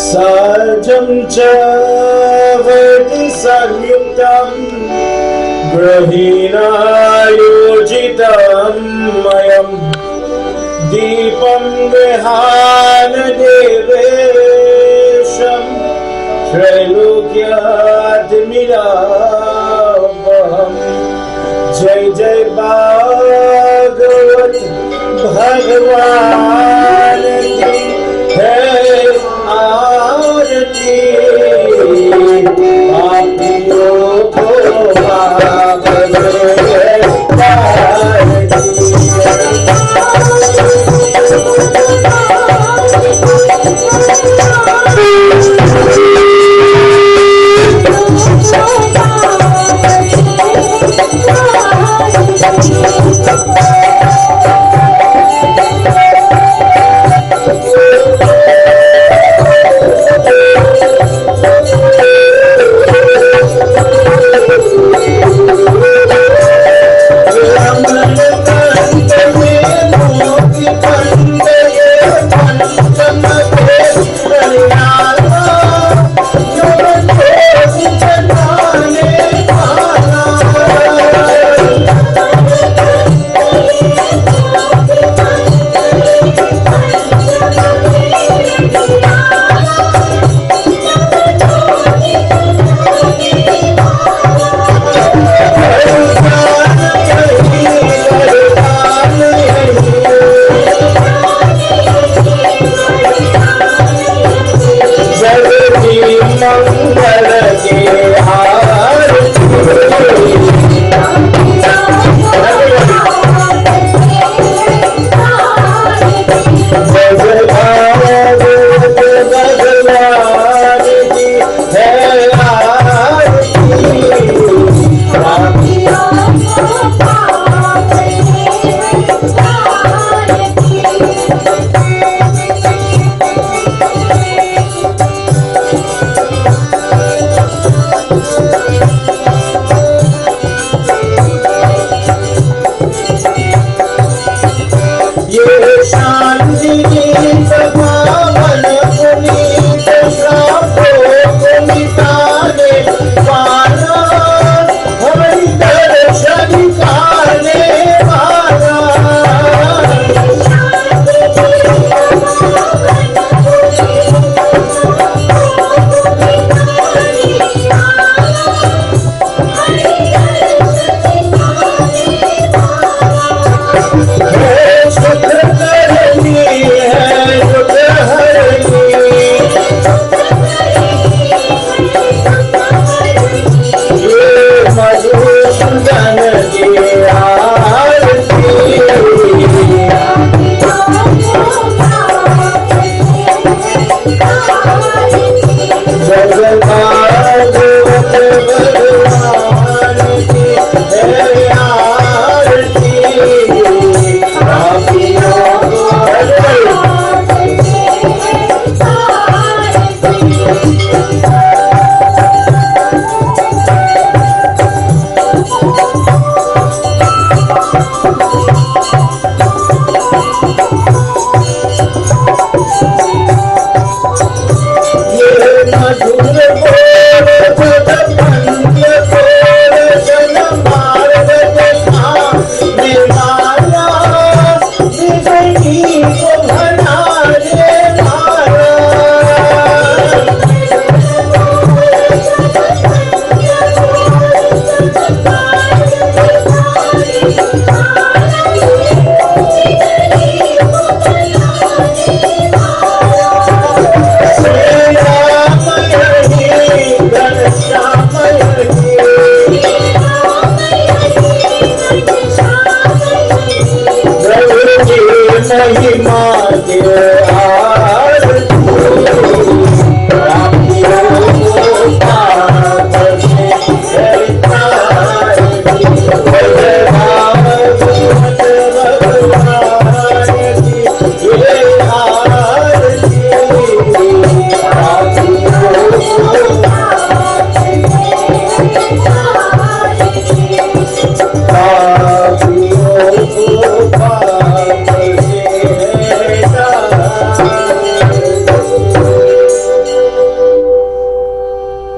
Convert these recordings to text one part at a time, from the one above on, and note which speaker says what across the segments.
Speaker 1: Sajam cha vati samyuktam grahina yojitam mayam deepam vihana devesham Trailokyat Mirabham Jai Jai Bhagavat Bhagwan Ki Hai Aarti Aapniyo ko Bhagavat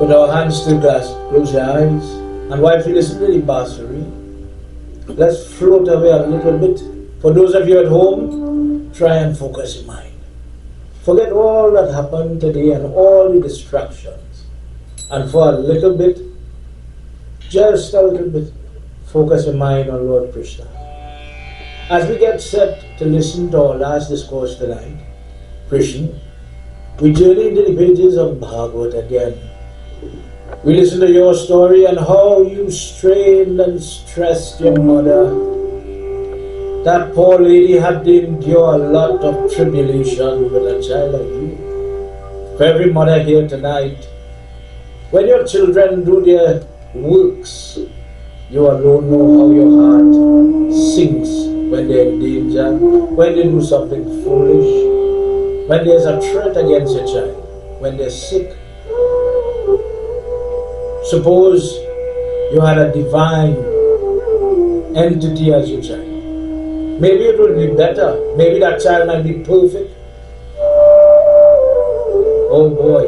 Speaker 1: Put our hands to glass, close your eyes, and while we listen to the basuri, let's float away a little bit. For those of you at home, try and focus your mind. Forget all that happened today and all the distractions. And for a little bit, just a little bit, focus your mind on Lord Krishna. As we get set to listen to our last discourse tonight, Krishna, we journey into the pages of Bhagavad again. We listen to your story and how you strained and stressed your mother. That poor lady had to endure a lot of tribulation with a child like you. For every mother here tonight, when your children do their works, you alone know how your heart sinks when they're in danger, when they do something foolish, when there's a threat against your child, when they're sick. Suppose you had a divine entity as your child. Maybe it would be better. Maybe that child might be perfect. Oh boy.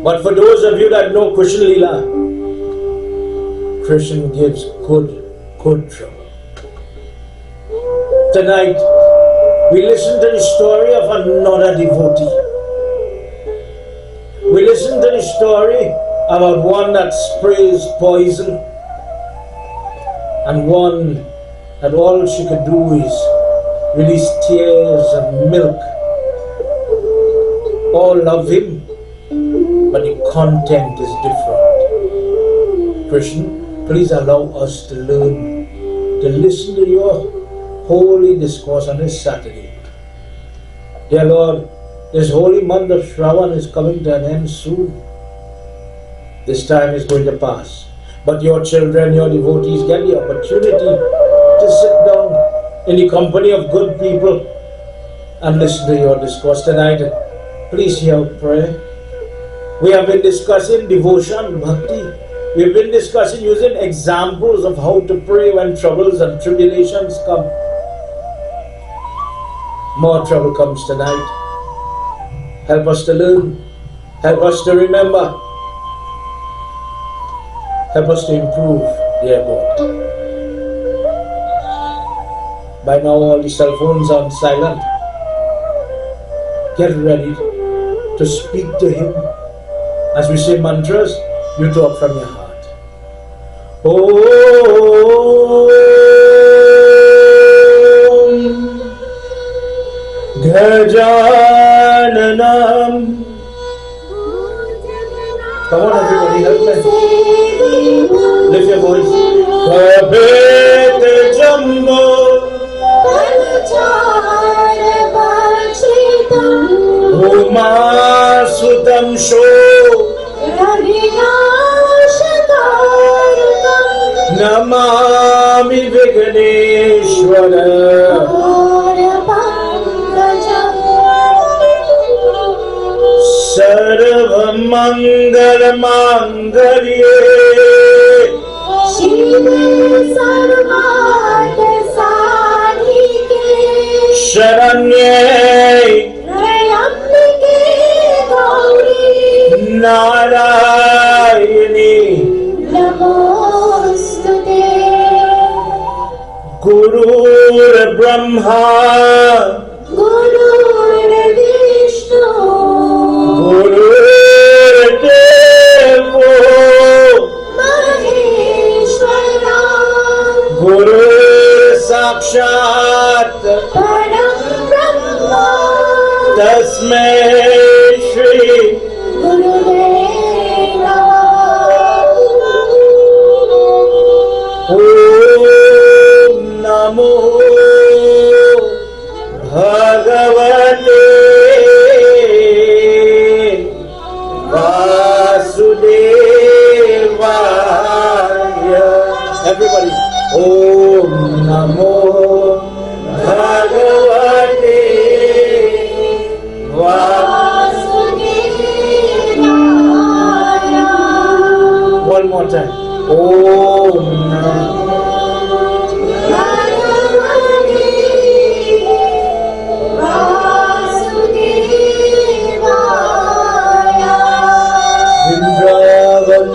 Speaker 1: But for those of you that know Krishna Leela, Krishna gives good trouble. Tonight, we listen to the story of another devotee. We listen to the story about one that sprays poison and one that all she could do is release tears of milk. All love him, but the content is different. Krishna, please allow us to learn, to listen to your holy discourse on this Saturday. Dear Lord, this holy month of Shravan is coming to an end soon. This time is going to pass. But your children, your devotees get the opportunity to sit down in the company of good people and listen to your discourse tonight. Please hear our prayer. We have been discussing devotion, bhakti. We've been discussing using examples of how to pray when troubles and tribulations come. More trouble comes tonight. Help us to learn. Help us to remember. Help us to improve, dear God. By now all the cell phones are on silent. Get ready to speak to Him. As we say mantras, you talk from your heart. Om Gajananam. Come on everybody, help me. Lift your voice. Kabet Jambo Uma Sutam Sho Namami Vigneshwara Sarva Mangala Mangalye Shive Sarvata Sadhike Sharanye Trayambike Gauri Narayani Namostute Guru Brahma Guru Vishnu Guru Devo Maheshwara Guru Sakshat Param Brahma Tasmai Shri Guru Deva Om Namo Bhagavate Everybody, Om Namo Bhagavate Vasudevaya. One more time. Om Namo Bhagavate Vasudevaya.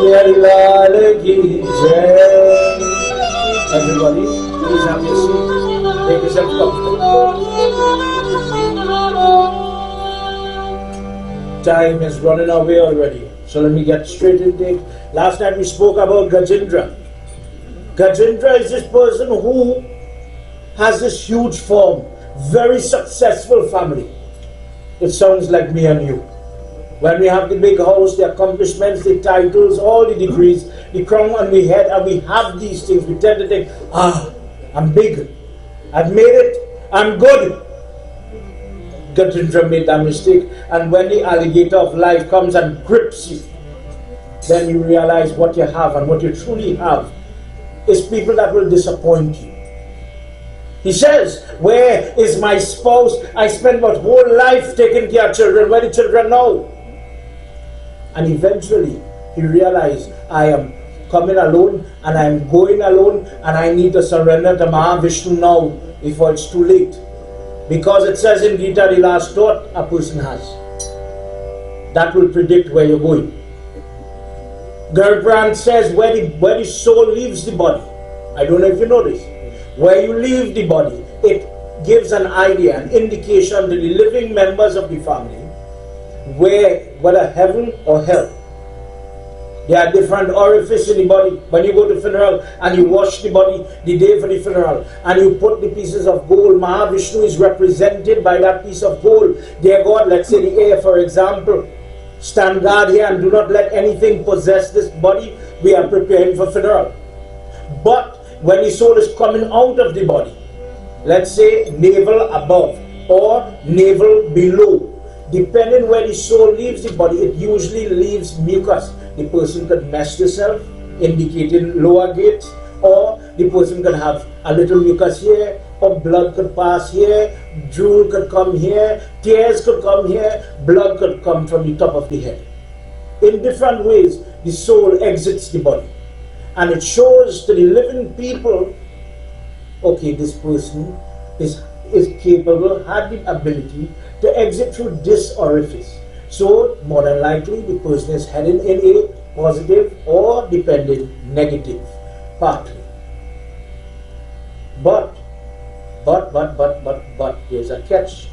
Speaker 1: Kaliya Lal ki jai. Everybody, please have your seat. Make yourself comfortable. Time is running away already. So let me get straight into it. Last time we spoke about Gajendra. Gajendra is this person who has this huge form, very successful family. It sounds like me and you. When we have the big house, the accomplishments, the titles, all the degrees, the crown on the head, and we have these things, we tend to think, I'm big, I've made it, I'm good. Gajendra made that mistake, and when the alligator of life comes and grips you, then you realize what you have, and what you truly have is people that will disappoint you. He says, where is my spouse? I spent my whole life taking care of children. Where are the children now? And eventually he realized, I am coming alone and I am going alone, and I need to surrender to Mahavishnu now before it's too late. Because it says in Gita, the last thought a person has, that will predict where you're going. Gerbrand says, where the soul leaves the body. I don't know if you know this. Where you leave the body, it gives an idea, an indication to the living members of the family whether heaven or hell. There are different orifices in the body. When you go to funeral and you wash the body the day for the funeral and you put the pieces of gold, Mahavishnu is represented by that piece of gold. Dear God, let's say the air, for example, stand guard here and do not let anything possess this body. We are preparing for funeral. But when the soul is coming out of the body, let's say navel above or navel below, depending where the soul leaves the body, it usually leaves mucus. The person could mess themselves, indicating lower gate, or the person could have a little mucus here, or blood could pass here, drool could come here, tears could come here, blood could come from the top of the head. In different ways, the soul exits the body. And it shows to the living people, okay, this person is capable, had the ability to exit through this orifice. So, more than likely, the person is heading in a positive or depending negative pathway. But, there's a catch.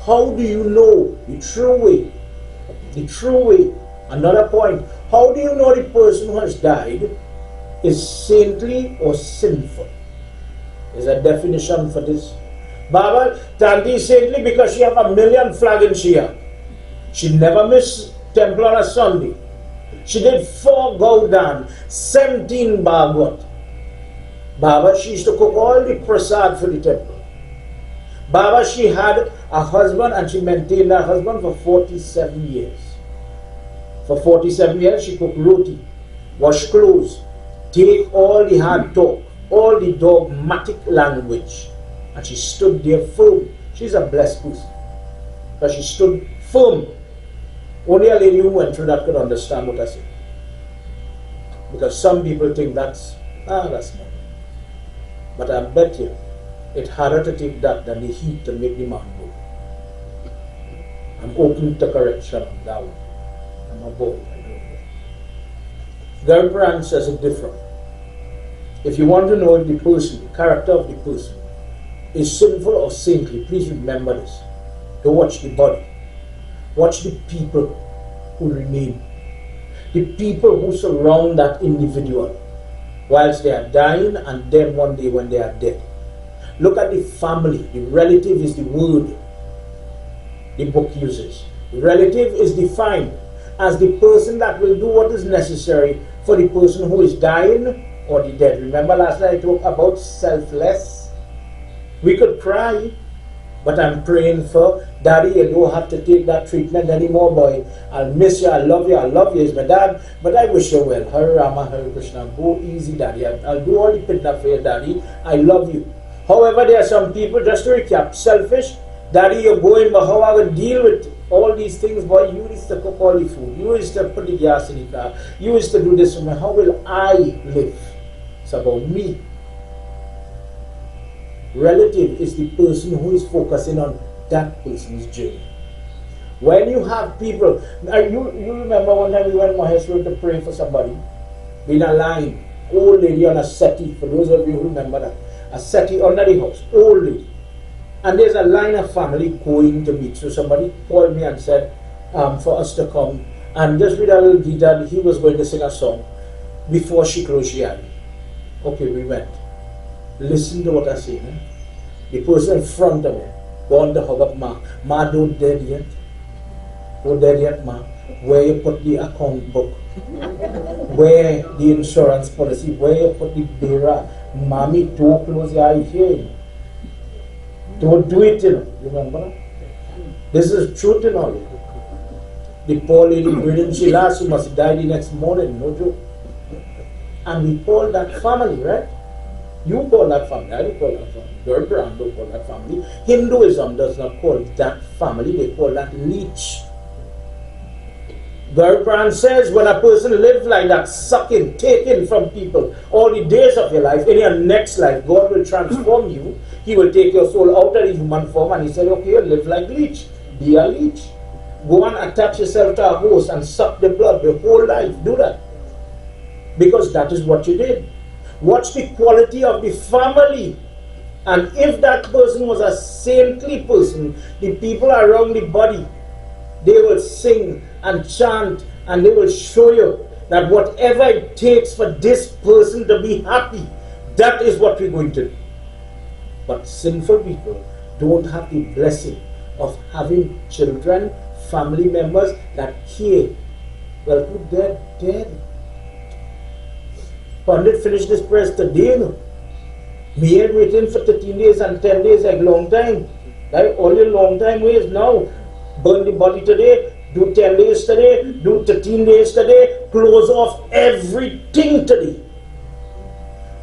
Speaker 1: How do you know the true way? The true way, another point, how do you know the person who has died is saintly or sinful? There's a definition for this. Baba, Tanti is saintly because she have 1,000,000 flag in Shia. She never missed temple on a Sunday. She did 4 Gaudan, 17 Bhagavad. Baba, she used to cook all the prasad for the temple. Baba, she had a husband and she maintained that husband for 47 years. For 47 years, she cooked roti, wash clothes, take all the hard talk, all the dogmatic language, and she stood there firm. She's a blessed person, because she stood firm. Only a lady who went through that could understand what I say. Because some people think that's not. But I bet you, it's harder to take that than the heat to make the man go. I'm open to correction on that one. I'm a boy, I don't know. Gerbrand says it different. If you want to know if the person, the character of the person, is sinful or saintly, please remember this. Don't watch the body. Watch the people who remain. The people who surround that individual whilst they are dying, and then one day when they are dead. Look at the family. The relative is the word the book uses. Relative is defined as the person that will do what is necessary for the person who is dying or the dead. Remember last night I talked about selfless? We could cry, but I'm praying for Daddy, you don't have to take that treatment anymore, boy. I'll miss you, I love you, he's my dad, but I wish you well. Hare Rama, Hare Krishna, go easy, Daddy. I'll do all the pitna for you, Daddy. I love you. However, there are some people, just to recap, selfish. Daddy, you're going, but how I will deal with all these things, boy? You used to cook all the food. You used to put the gas in the car. You used to do this for me. How will I live? It's about me. Relative is the person who is focusing on that person's journey. When you have people, you remember one time we went to Maheshwar to pray for somebody, in a line, old lady on a settee, for those of you who remember that, a settee under the house, old lady. And there's a line of family going to meet. So somebody called me and said for us to come and just read a little Gita. He was going to sing a song before she closed her eyes. Okay, we went. Listen to what I say. The person in front of me, going to hug up Ma. Ma, don't dead yet. Don't dead yet, Ma. Where you put the account book, where the insurance policy, where you put the bearer. Mommy, don't close your eye here. Don't do it, remember? This is truth, The poor lady breathing, she last, she must die the next morning, no joke. And we call that family, right? You call that family, I don't call that family. Your brand don't call that family. Hinduism does not call that family, they call that leech. Gurupran says when a person lives like that, sucking, taking from people all the days of your life, in your next life, God will transform you. He will take your soul out of the human form and he said, okay, live like leech. Be a leech. Go and attach yourself to a horse and suck the blood the whole life. Do that. Because that is what you did. Watch the quality of the family. And if that person was a saintly person, the people around the body, they will sing and chant and they will show you that whatever it takes for this person to be happy, that is what we're going to do. But sinful people don't have the blessing of having children, family members that care. Well, who dead? Dead. Pandit finished this prayers today, Me ain't waiting for 13 days and 10 days like long time. Like all your long time ways now. Burn the body today, do 10 days today, do 13 days today, close off everything today.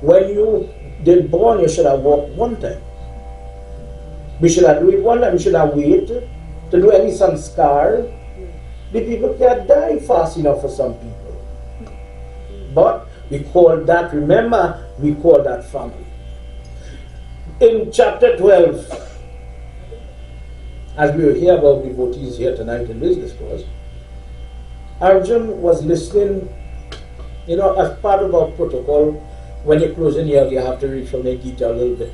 Speaker 1: When you did born, you should have walked one time. We should have do it one time, we should have waited to do any sanskar. The people can't die fast enough for some people. But we call that, remember, we call that family. In chapter 12, as we will hear about devotees here tonight in this discourse, Arjun was listening, as part of our protocol, when you're closing Yagna, you have to read from the Gita a little bit.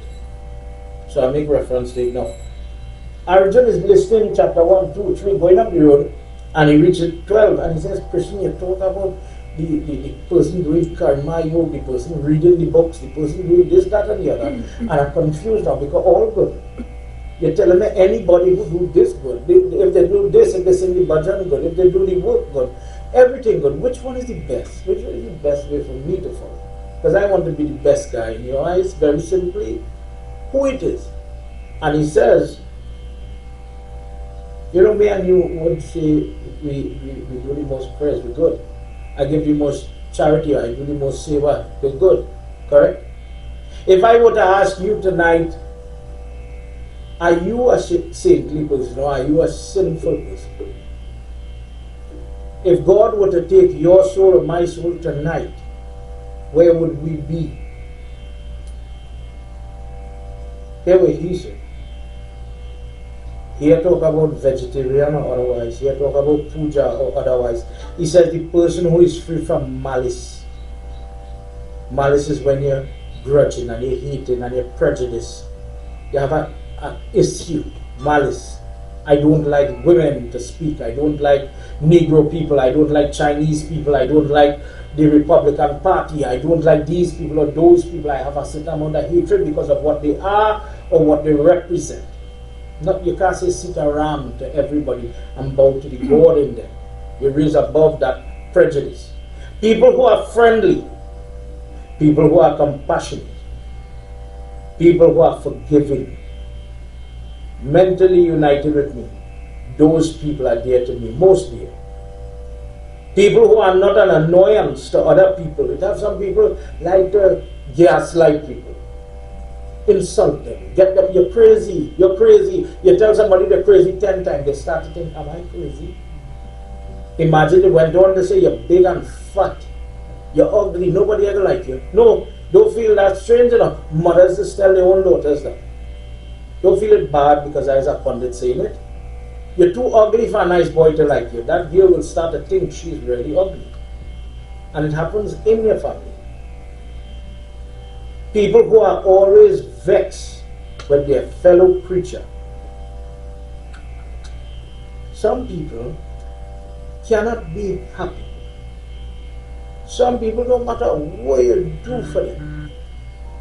Speaker 1: So I make reference to it now. Arjun is listening chapter 1, 2, 3, going up the road, and he reaches 12, and he says, Krishna, you talk about the person doing karma yoga, the person reading the books, the person doing this, that, and the other. And I'm confused now because all good. You're telling me anybody who do this good, if they do this, if they sing the bhajan good, if they do the work good, everything good, which one is the best? Which one is the best way for me to follow? Because I want to be the best guy in your eyes, very simply, who it is. And he says, me and you would say we do the most prayers, we're good. I give the most charity, I do the most seva, we're good, correct? If I were to ask you tonight, are you a saintly person or are you a sinful person? If God were to take your soul or my soul tonight, where would we be? Here where he said. Here talk about vegetarian or otherwise. Here talk about puja or otherwise. He says the person who is free from malice. Malice is when you're grudging and you're hating and you're prejudiced. You have an issue, malice. I don't like women to speak. I don't like Negro people. I don't like Chinese people. I don't like the Republican Party. I don't like these people or those people. I have a certain amount of hatred because of what they are or what they represent. You can't say sit around to everybody and bow to the God in them. You raise above that prejudice. People who are friendly, people who are compassionate, people who are forgiving, mentally united with me, those people are dear to me, most dear. People who are not an annoyance to other people. We have some people like to gaslight people, insult them, get them, you're crazy, you're crazy. You tell somebody they're crazy 10 times, they start to think, am I crazy? Imagine they went on to say you're big and fat, you're ugly, nobody ever like you. No, don't feel that strange enough. Mothers just tell their own daughters that. Don't feel it bad because I was a pundit saying it. You're too ugly for a nice boy to like you. That girl will start to think she's really ugly. And it happens in your family. People who are always vexed with their fellow creature. Some people cannot be happy. Some people, no matter what you do for them,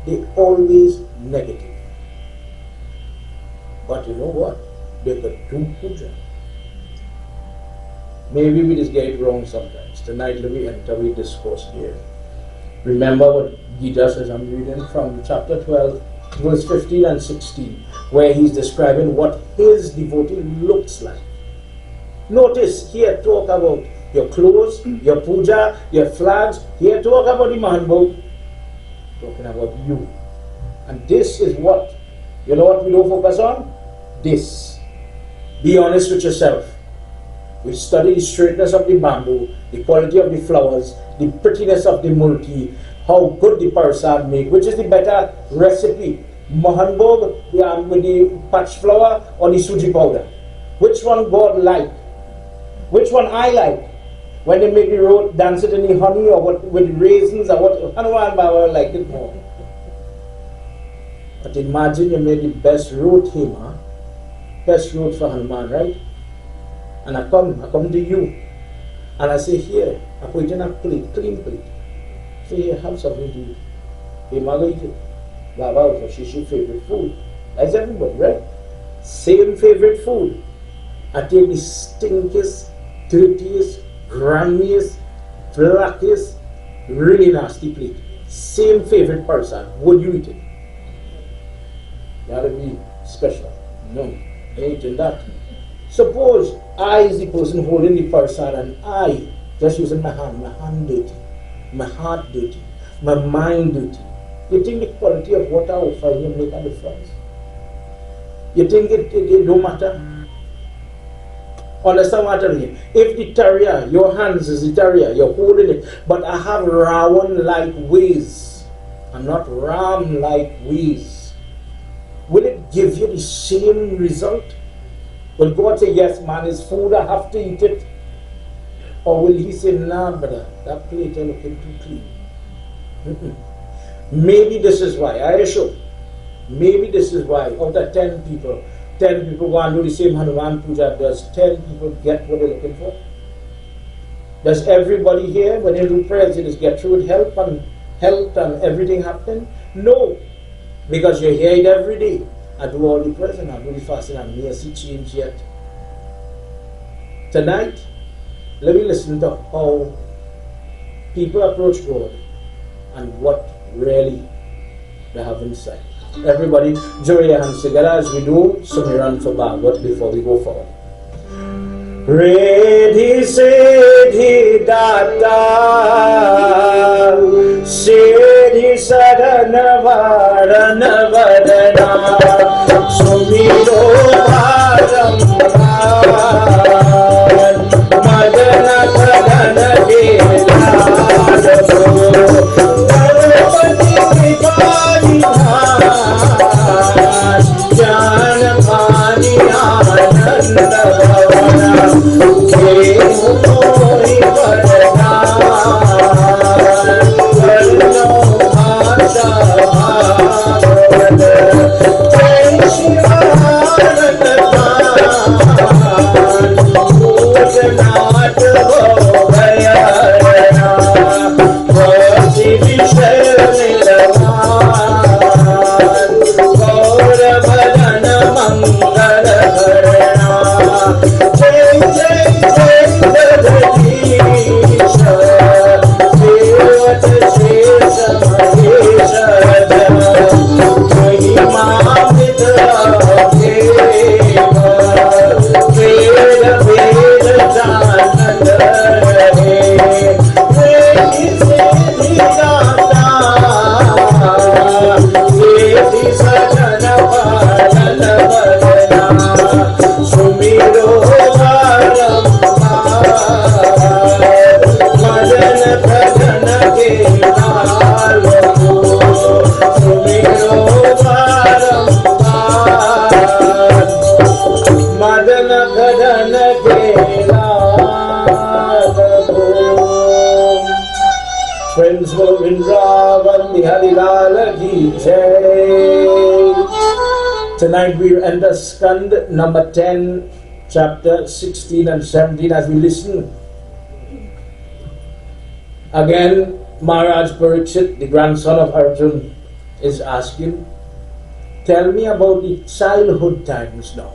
Speaker 1: they always negative. But you know what? They could do puja. Maybe we just get it wrong sometimes. Tonight let me enter with discourse here. Remember what Gita says. I'm reading from chapter 12, verse 15 and 16, where he's describing what his devotee looks like. Notice here talk about your clothes, your puja, your flags. Here talk about the Mahanbhog. Talking about you. And this is what, you know what we don't focus on? This. Be honest with yourself. We study the straightness of the bamboo, the quality of the flowers, the prettiness of the multi, how good the parasad make, which is the better recipe. Mahanbhog with the patch flour or the suji powder. Which one God like? Which one I like? When they make the road, dance it in the honey or what, with the raisins or what, Hanuman Baba like it more. But imagine you made the best road hima, best road for Hanuman, right? And I come to you and I say, here, I put it in a plate, clean plate. Say, here, have something to eat. Hey, mother, eat it. Baba, for she's your favorite food. That's everybody, right? Same favorite food. I take the stinkiest, dirtiest, grimiest, blackest, really nasty plate. Same favorite person. Would you eat it? That'll be special. No, I ain't eating that. Suppose I is the person holding the person and I just using my hand dirty, my heart dirty, my mind dirty. You think the quality of what I offer you make a difference? You think it don't matter? Understand what I mean? If the terrier, your hands is the terrier, you're holding it, but I have Ravan-like ways, I'm not Ram-like ways, will it give you the same result? Will God say, yes, man, it's food, I have to eat it? Or will he say, nah, brother, that plate is looking too clean? Maybe this is why, I assure you, maybe this is why, out of 10 people go and do the same Hanuman Puja, does 10 people get what they're looking for? Does everybody here, when they do prayers, they just get through with help and everything happen? No, because you hear it every day. I do all the prayers and I do the fasting and I see change yet. Tonight, let me listen to how people approach God and what really they have inside. Everybody, join your hands together as we do Sumiran for Bhagavad before we go forward. Redhi Siddhi Data Siddhi Sadhana Varana Vadana Sumiro Bharam Madana Kadana Madana Prince Vrindavan Bihari Lal Ki Jai. Tonight we enter Skand number 10, chapter 16 and 17 as we listen. Again, Maharaj Parikshit, the grandson of Arjun, is asking, tell me about the childhood times now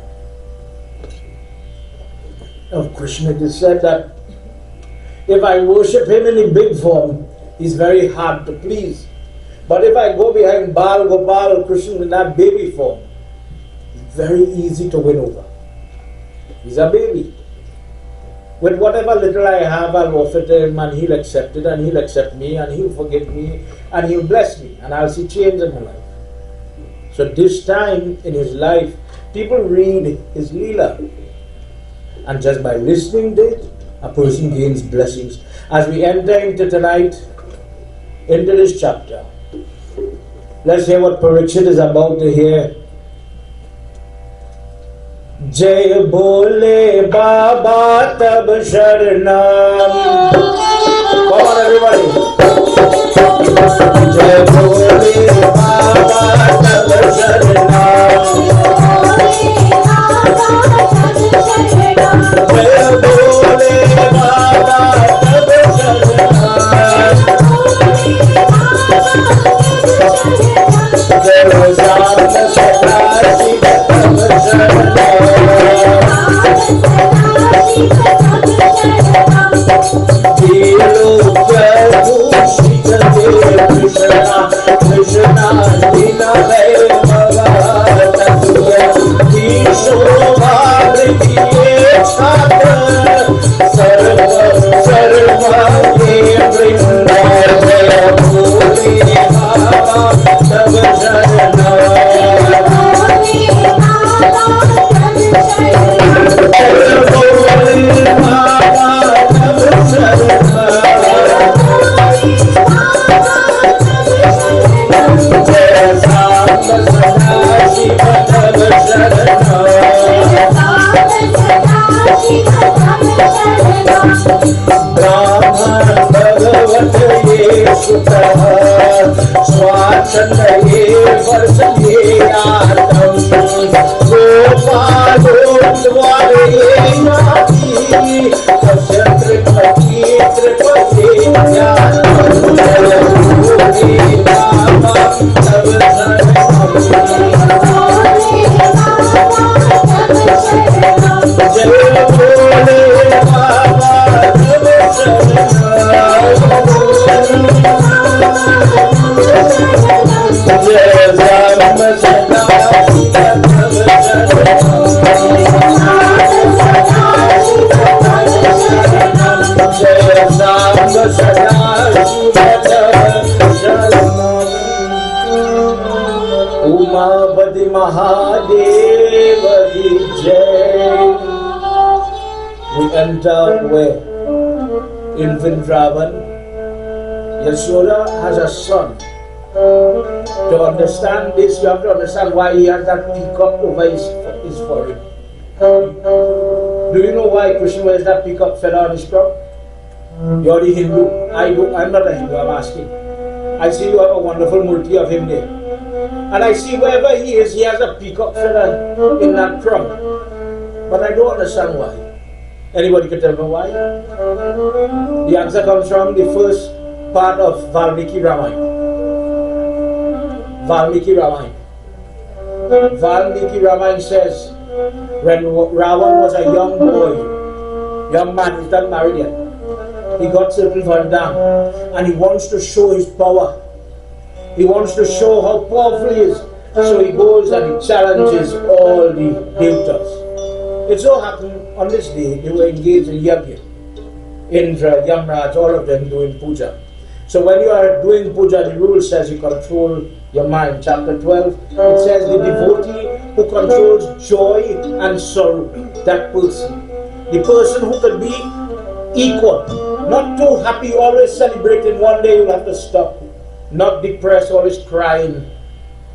Speaker 1: of Krishna. It is said that if I worship him in the big form, he's very hard to please. But if I go behind Bal Gopal Krishna in that baby form, it's very easy to win over. He's a baby. With whatever little I have, I'll offer to him and he'll accept it, and he'll accept me, and he'll forgive me, and he'll bless me, and I'll see change in my life. So this time in his life, people read his leela, and just by listening to it, a person gains blessings. As we enter into tonight, into this chapter, let's hear what Parikshit is about to hear. Jai Bole Baba Tab Sharanam. Come on everybody. Jai Bole Baba Tab Sharanam. Jai Bole Baba Tab Sharanam. Jai Rosam Sakasi Tab Sharanam. Krishna Dina Hai Bhagavata Tuya Shobha Diye Chhatra Sarva Sarva Ye Vrinda Jaya Bhole Baba Tab Sharana. Where in Vrindavan, Yashoda has a son. To understand this, you have to understand why he has that peacock over his forehead. Do you know why Krishna wears that peacock feather on his crown? You're the Hindu. I'm not a Hindu, I'm asking. I see you have a wonderful murti of him there. And I see wherever he is, he has a peacock feather in that crown. But I don't understand why. Anybody can tell me why? The answer comes from the first part of Valmiki Ramayana. Valmiki Ramayana. Valmiki Ramayana says, when Ravan was a young boy, young man, he's not married yet, he got certain Vardhan, and he wants to show his power. He wants to show how powerful he is. So he goes and he challenges all the devatas. It so happened on this day they were engaged in Yagna. Indra, Yamraj, all of them doing puja. So when you are doing puja, the rule says you control your mind. Chapter 12, it says the devotee who controls joy and sorrow, that person. The person who can be equal, not too happy, always celebrating. One day you'll have to stop. Not depressed, always crying.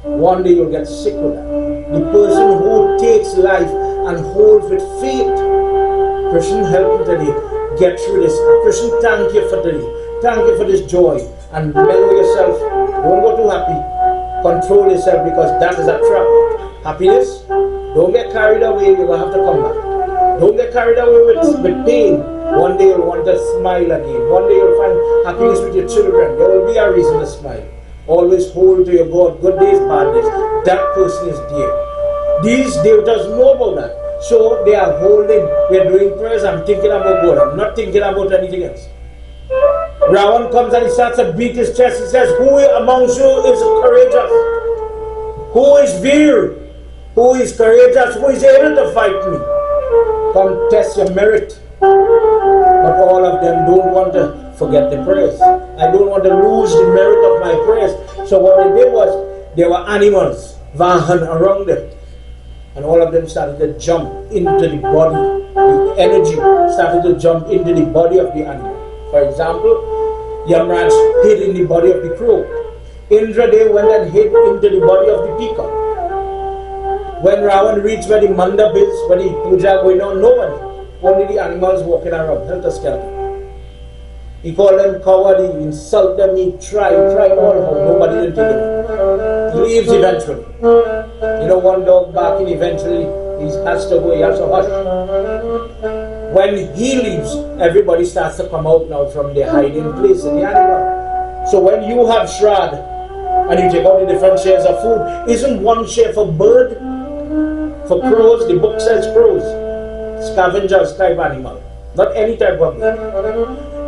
Speaker 1: One day you'll get sick with that. The person who takes life and holds with faith. Krishna, help me today. Get through this. Krishna, thank you for today. Thank you for this joy. And mellow yourself. Don't go too happy. Control yourself, because that is a trap. Happiness, don't get carried away, you're going to have to come back. Don't get carried away with pain. One day you'll want to smile again. One day you'll find happiness with your children. There will be a reason to smile. Always hold to your God. Good days, bad days. That person is dear. These devatas know about that. So they are holding, we are doing prayers, I'm thinking about God. I'm not thinking about anything else. Ravan comes and he starts to beat his chest. He says, who amongst you is courageous? Who is vir? Who is courageous? Who is able to fight me? Come test your merit. But all of them don't want to forget the prayers. I don't want to lose the merit of my prayers. So what they did was, there were animals, Vahan, around them. And all of them started to jump into the body. The energy started to jump into the body of the animal. For example, Yamraj hid in the body of the crow. Indradev went and hid into the body of the peacock. When Ravan reached where the mandap is, where the puja going on, nobody. Only the animals walking around, helter-skelter. He called them coward, he insulted them, he tried all how. Nobody didn't take it. He leaves eventually. You know, one dog barking eventually, he has to go, he has to hush. When he leaves, everybody starts to come out now from their hiding place in the animal. So when you have Shrad, and you take out the different shares of food, isn't one share for bird? For crows, the book says crows. Scavengers type animal. Not any type of bird.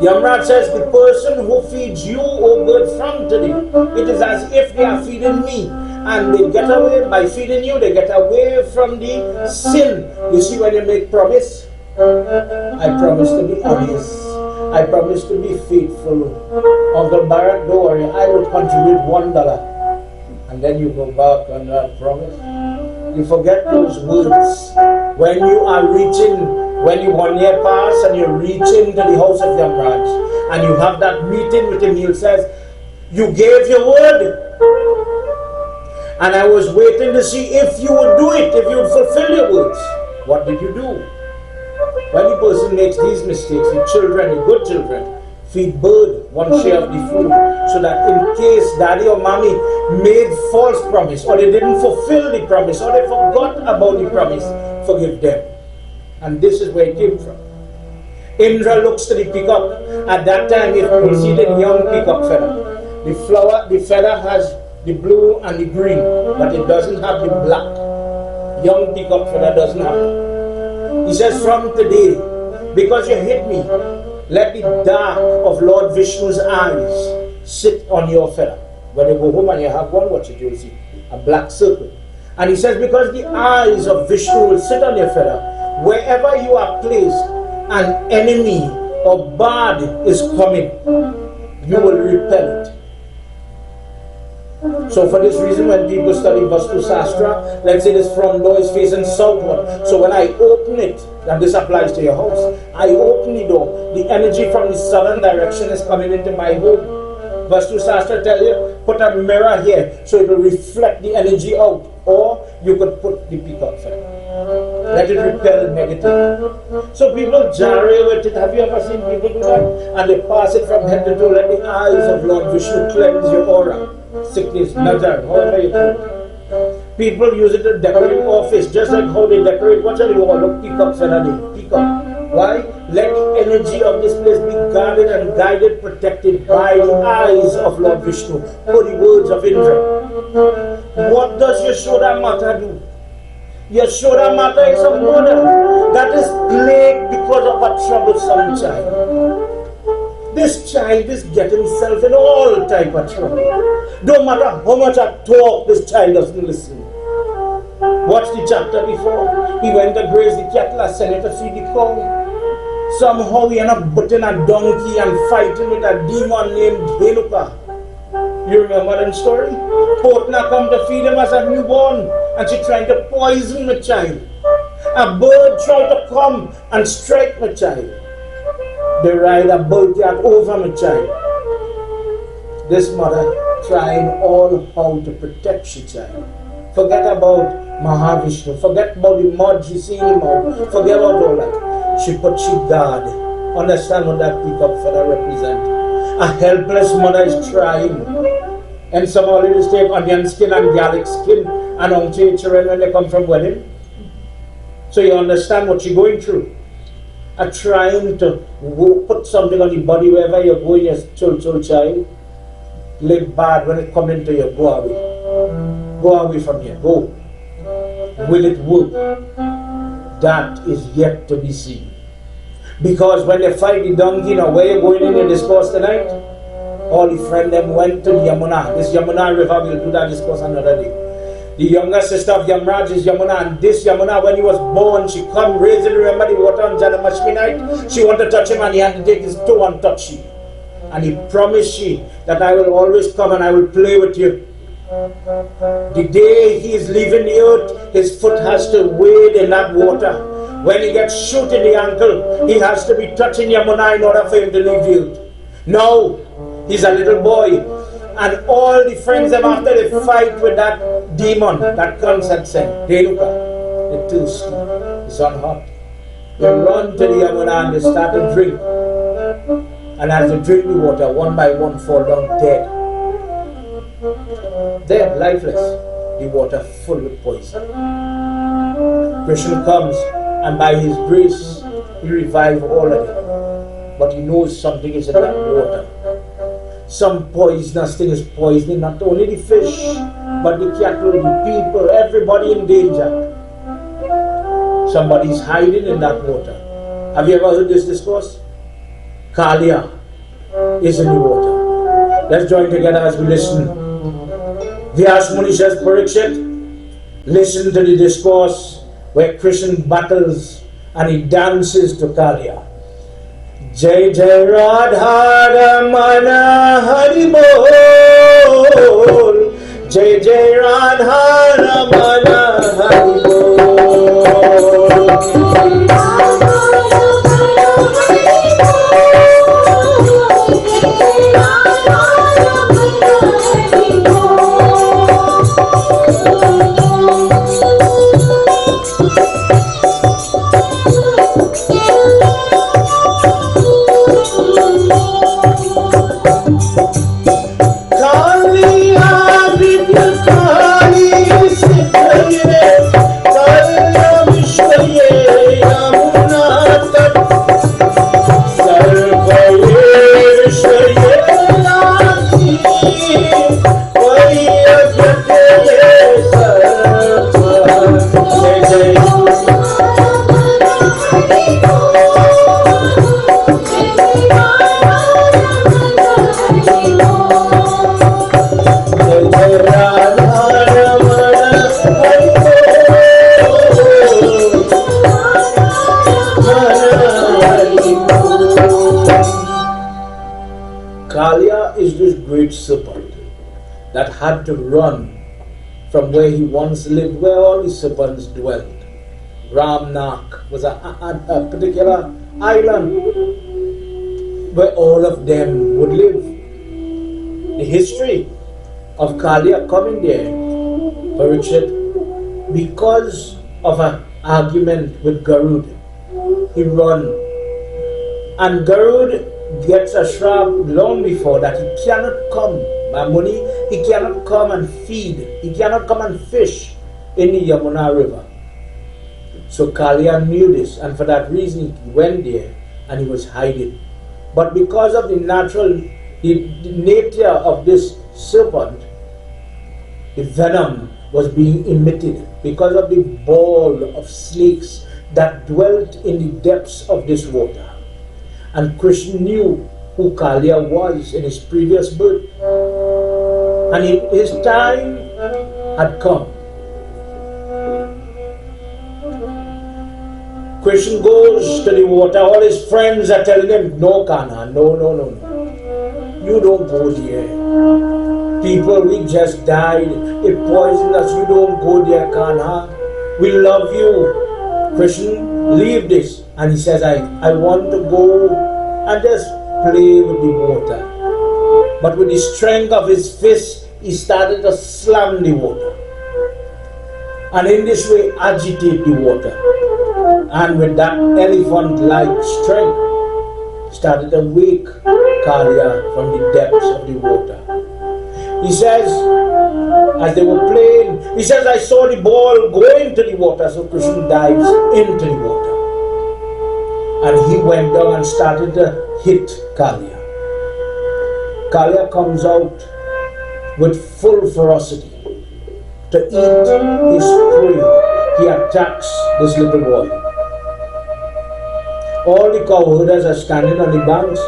Speaker 1: Yamraj says, the person who feeds you, O bird, from today, it is as if they are feeding me. And they get away, by feeding you, they get away from the sin. You see, when you make promise, I promise to be honest. I promise to be faithful. Uncle Barack, don't worry, I will contribute $1. And then you go back on that promise. You forget those words. When you are reaching, when you 1 year pass and you're reaching to the house of Yamraj, and you have that meeting with him, he says, you gave your word. And I was waiting to see if you would do it, if you would fulfill your words. What did you do? When the person makes these mistakes, the children, the good children, feed bird one share of the food, so that in case daddy or mommy made false promise, or they didn't fulfill the promise, or they forgot about the promise, forgive them. And this is where it came from. Indra looks to the peacock. At that time, it preceded young peacock feather. The feather has the blue and the green, but it doesn't have the black. Young peacock feather doesn't have it. He says, from today, because you hit me, let the dark of Lord Vishnu's eyes sit on your feather. When you go home and you have one, watch it, you'll see a black circle. And he says, because the eyes of Vishnu will sit on your feather, wherever you are placed, an enemy or bad is coming, you will repel it. So for this reason, when people study Vastu Shastra, let's say this front door is facing southward. So when I open it, and this applies to your house, I open the door, the energy from the southern direction is coming into my home. Vastu Shastra tell you, put a mirror here, so it will reflect the energy out. Or you could put the peacock feather. Let it repel negative. So people gyrate with it. Have you ever seen people do that? And they pass it from head to toe. Let the eyes of Lord Vishnu cleanse your aura. Sickness, nazar, however you call it. People use it to decorate office, just like how they decorate. Watch out, you all look peacock feather, peacock. Why? Let the energy of this place be guarded and guided, protected by the eyes of Lord Vishnu. For the words of Indra. What does Yashoda Mata do? Yashoda Mata is a mother that is plagued because of a troublesome child. This child is getting himself in all type of trouble. No matter how much I talk, this child doesn't listen. Watch the chapter before. He went to graze the cattle, sent it to feed the cow. Somehow he ended up butting a donkey and fighting with a demon named Henuka. You remember that story? Potna come to feed him as a newborn, and she tried to poison the child. A bird tried to come and strike the child. They ride a bulldog over my child. This mother trying all how to protect the child. Forget about Mahavishnu. Forget about the mud she see in him out. Forget about all that. She put she guard. Understand what that peacock feather represents. A helpless mother is trying. And some already take onion skin and garlic skin and on to children when they come from wedding. So you understand what you're going through. Are trying to put something on your body wherever you go, your child, live bad when it comes into you, go away. Go away from here, go. Will it work? That is yet to be seen. Because when they fight the donkey, now where you going in your discourse tonight? All the friends them went to the Yamuna. This Yamuna river, we'll do that discourse another day. The younger sister of Yamraj is Yamuna, and this Yamuna, when he was born, she come raising, remember the water on Janamashmi night? She wanted to touch him and he had to take his toe and touch you. And he promised she that I will always come and I will play with you. The day he is leaving the earth, his foot has to wade in that water. When he gets shoot in the ankle, he has to be touching Yamuna in order for him to leave the earth. Now, he's a little boy. And all the friends them after they fight with that demon, that concept said, they look up, they're thirsty, it's on hot. They run to the Yamuna and they start to drink. And as they drink the water, one by one fall down dead. Dead, lifeless. The water full with poison. Krishna comes and by his grace, he revives all of them. But he knows something is in that water. Some poisonous thing is poisoning not only the fish, but the cattle, the people, everybody in danger. Somebody is hiding in that water. Have you ever heard this discourse? Kalia is in the water. Let's join together as we listen. Vyas Muni says, Parikshit, listen to the discourse where Krishna battles and he dances to Kalia. Jai Jai Radha Ramana Hari Bol. Jai Jai Radha Ramana Hari Bol. Kalia is this great serpent that had to run from where he once lived, where all the serpents dwelt. Ramnak was a particular island where all of them would live. The history of Kalia coming there, Parikshit, because of an argument with Garud, he run. And Garud gets a shrap long before that he cannot come. Mamuni, he cannot come and feed. He cannot come and fish in the Yamuna river. So Kalia knew this, and for that reason he went there and he was hiding. But because of the nature of this serpent, the venom was being emitted because of the ball of snakes that dwelt in the depths of this water. And Krishna knew who Kalia was in his previous birth. And his time had come. Krishna goes to the water. All his friends are telling him, no, Kana, no. You don't go there. People, we just died. It poisoned us. You don't go there, Kana. We love you. Krishna, leave this. And he says, I want to go and just play with the water. But with the strength of his fist, he started to slam the water. And in this way, agitate the water. And with that elephant-like strength, started to wake Kalia from the depths of the water. He says, as they were playing, he says, I saw the ball go into the water, so Krishna dives into the water. And he went down and started to hit Kalia. Kalia comes out with full ferocity to eat his prey. He attacks this little boy. All the cowherders are standing on the banks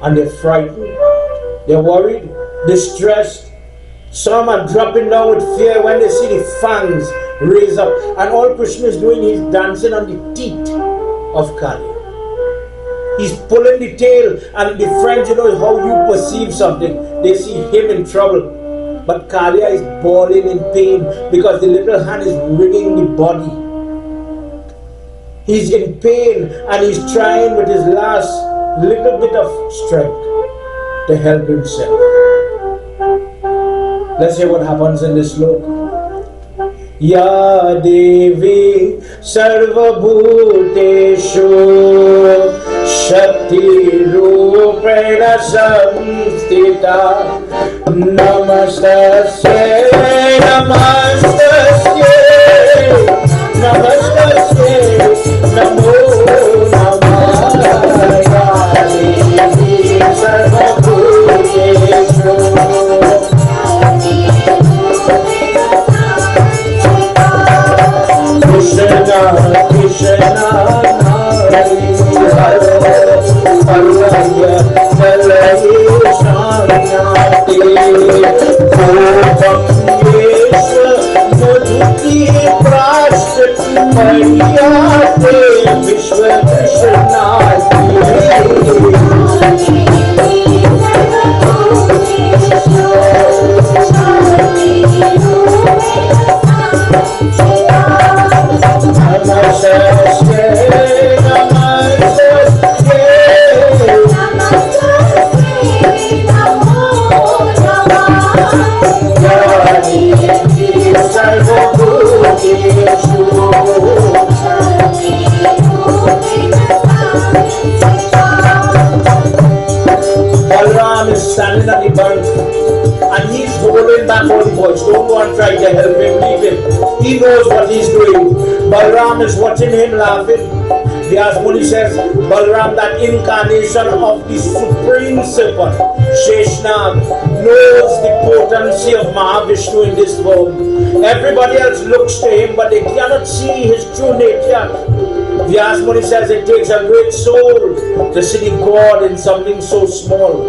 Speaker 1: and they're frightened, they're worried, distressed. Some are dropping down with fear when they see the fangs raise up. And all Krishna is doing, he's dancing on the teeth of Kalia. He's pulling the tail, and the friends, you know how you perceive something. They see him in trouble. But Kalia is bawling in pain because the little hand is wringing the body. He's in pain and he's trying with his last little bit of strength to help himself. Let's hear what happens in this sloka. Ya Devi Sarva Bhuteshu Shakti Rupena Samstita Namastasya Namastasya Namastasya Namo Namah Devi Sarva Bhuteshu Krishna Krishna Nari Hare Paraya Nalaye Shanati Gopam Yesha Madhuti Prashit Pariyate Vishwa Krishnati standing at the bank and he's holding back all the boys. Don't go and try to help him, leave him. He knows what he's doing. Balram is watching him laughing. The Asmuni says, Balram, that incarnation of the Supreme Serpent, Sheshnag, knows the potency of Mahavishnu in this world. Everybody else looks to him, but they cannot see his true nature. The Asmuni says it takes a great soul to see the God in something so small.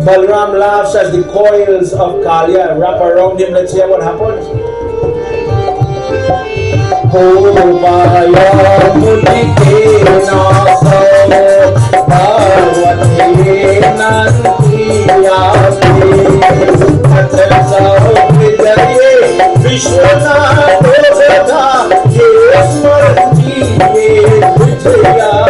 Speaker 1: Balram laughs as the coils of Kalia wrap around him. Let's hear what happens. Bhuvaya Mudike Nasa Bhavati Nandiyate Atasa Vijaye Vishwanath Sada Yesmarti Vijayate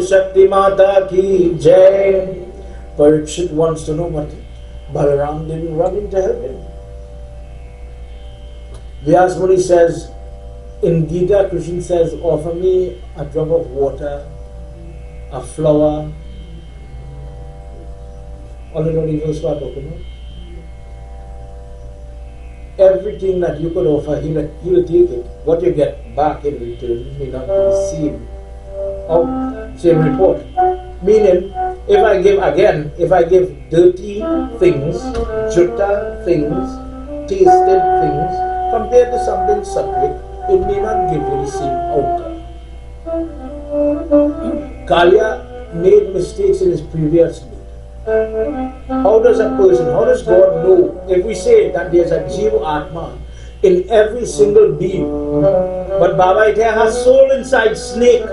Speaker 1: Shakti Mata ki Jai. Parikshit wants to know what Balaram didn't run in to help him. Vyasmuni says, in Gita, Krishna says, offer me a drop of water, a flower. All in all, he knows what talking about. Everything that you could offer, he will take it. What you get back in return may not be the same. Same report. Meaning, if I give dirty things, jutta things, tasted things, compared to something sacred, it may not give you the same outcome. Kalia made mistakes in his previous life. How does God know? If we say that there's a Jiva Atma, in every single being. But Baba, it has soul inside snake.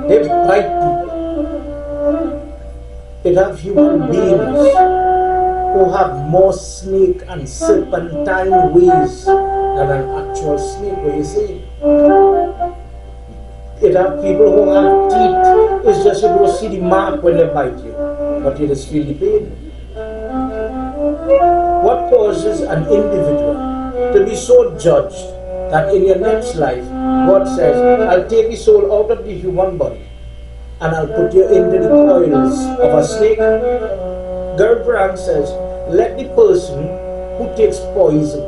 Speaker 1: They bite people. It have human beings who have more snake and serpentine ways than an actual snake. What you say? It have people who have teeth. It's just you don't see the mark when they bite you, but you just feel the pain. What causes an individual to be so judged that in your next life, God says, I'll take the soul out of the human body and I'll put you into the coils of a snake? Gerbrand says, let the person who takes poison,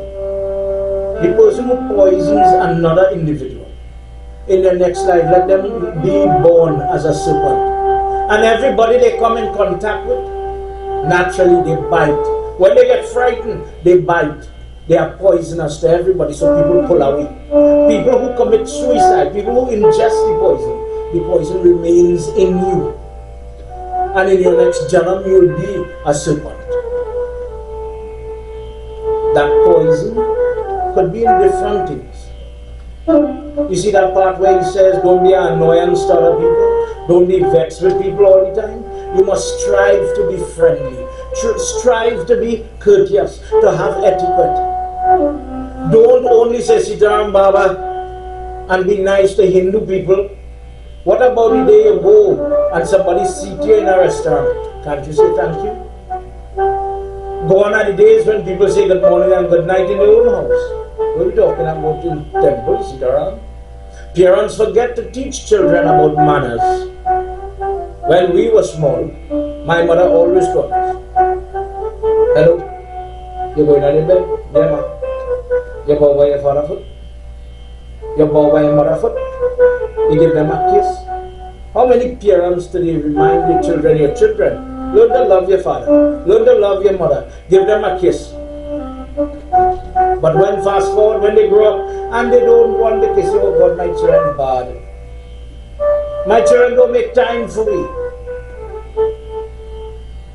Speaker 1: the person who poisons another individual, in their next life, let them be born as a serpent. And everybody they come in contact with, naturally they bite. When they get frightened, they bite. They are poisonous to everybody, so people pull away. People who commit suicide, people who ingest the poison remains in you. And in your next janam, you will be a serpent. That poison could be in different things. You see that part where he says, don't be an annoyance to other people, don't be vexed with people all the time. You must strive to be friendly, strive to be courteous, to have etiquette. Don't only say Sitaram Baba and be nice to Hindu people. What about the day you go and somebody seat you in a restaurant? Can't you say thank you? Gone are the days when people say good morning and good night in their own house. What are we talking about in temples, Sitaram? Parents forget to teach children about manners. When we were small, my mother always taught us. Hello, you're going to bed? Yeah, ma. You bow by your father foot? You bow by your mother foot? You give them a kiss? How many parents today remind their children, learn to love your father, learn to love your mother, give them a kiss. But when fast forward, when they grow up and they don't want the kiss, oh God, my children bad. My children don't make time for me.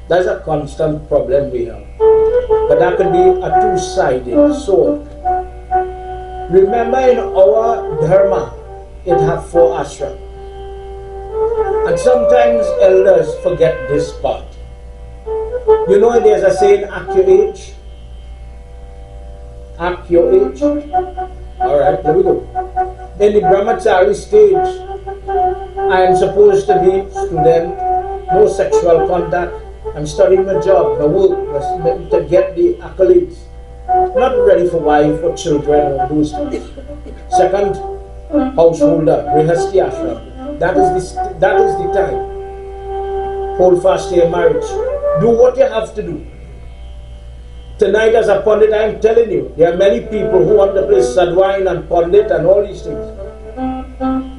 Speaker 1: That's a constant problem we have. But that could be a two-sided sword. Remember, in our Dharma, it has 4 Ashram. And sometimes elders forget this part. You know, there's a saying, act your age. Act your age. Alright, there we go. In the brahmachari stage, I am supposed to be student, no sexual contact. I'm studying my job, my work, to get the accolades. Not ready for wife or children or those things. Second, householder, grihasti ashram. That is the time. Hold fast to your marriage. Do what you have to do. Tonight as a pundit, I am telling you, there are many people who want to play sadwine and pundit and all these things.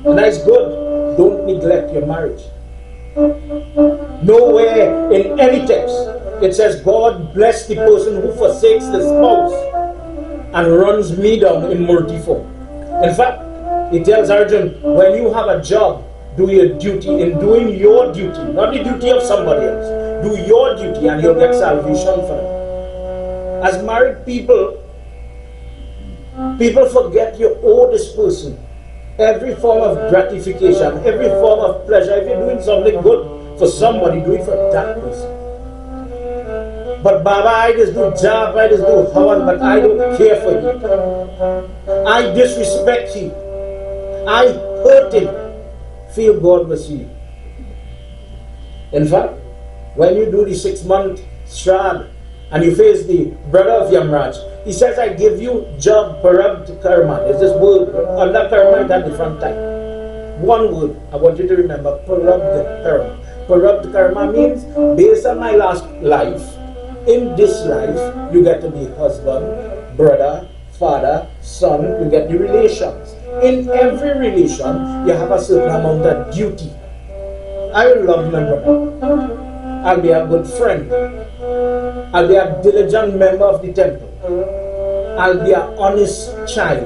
Speaker 1: And that's good. Don't neglect your marriage. Nowhere in any text it says God bless the person who forsakes the spouse and runs me down in murti form. In fact, it tells Arjun, when you have a job, do your duty. In doing your duty, not the duty of somebody else, do your duty and you'll get salvation for it. As married people, people forget you owe this person every form of gratification, every form of pleasure. If you're doing something good for somebody, do it for that person. But Baba, I just do job, I just do hawan, but I don't care for you. I disrespect you. I hurt him. Feel God will see you. In fact, when you do the 6-month Shraddha and you face the brother of Yamraj, he says, I give you job parabd karma. There's this word, under karma is a different type. One word, I want you to remember, parabd karma. Parabd karma means, based on my last life, in this life, you get to be husband, brother, father, son, you get the relations. In every relation, you have a certain amount of duty. I will love my brother. I'll be a good friend. I'll be a diligent member of the temple. I'll be an honest child.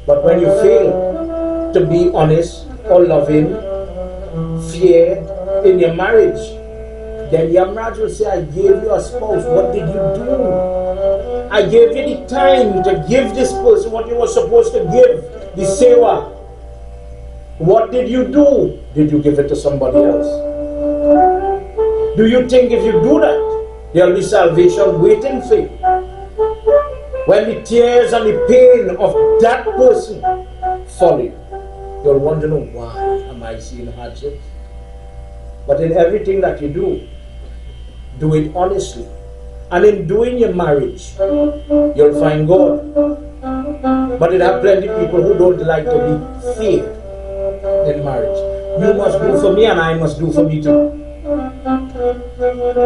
Speaker 1: But when you fail to be honest or loving, fair in your marriage, Then Yamraj will say, I gave you a spouse. What did you do? I gave you the time to give this person what you were supposed to give, the Seva. What did you do? Did you give it to somebody else? Do you think if you do that, there will be salvation waiting for you? When the tears and the pain of that person follow you, you'll want to know, why am I seeing hardships? But in everything that you do it honestly. And in doing your marriage, you'll find God. But it have plenty of people who don't like to be fair in marriage. You must do for me and I must do for me too.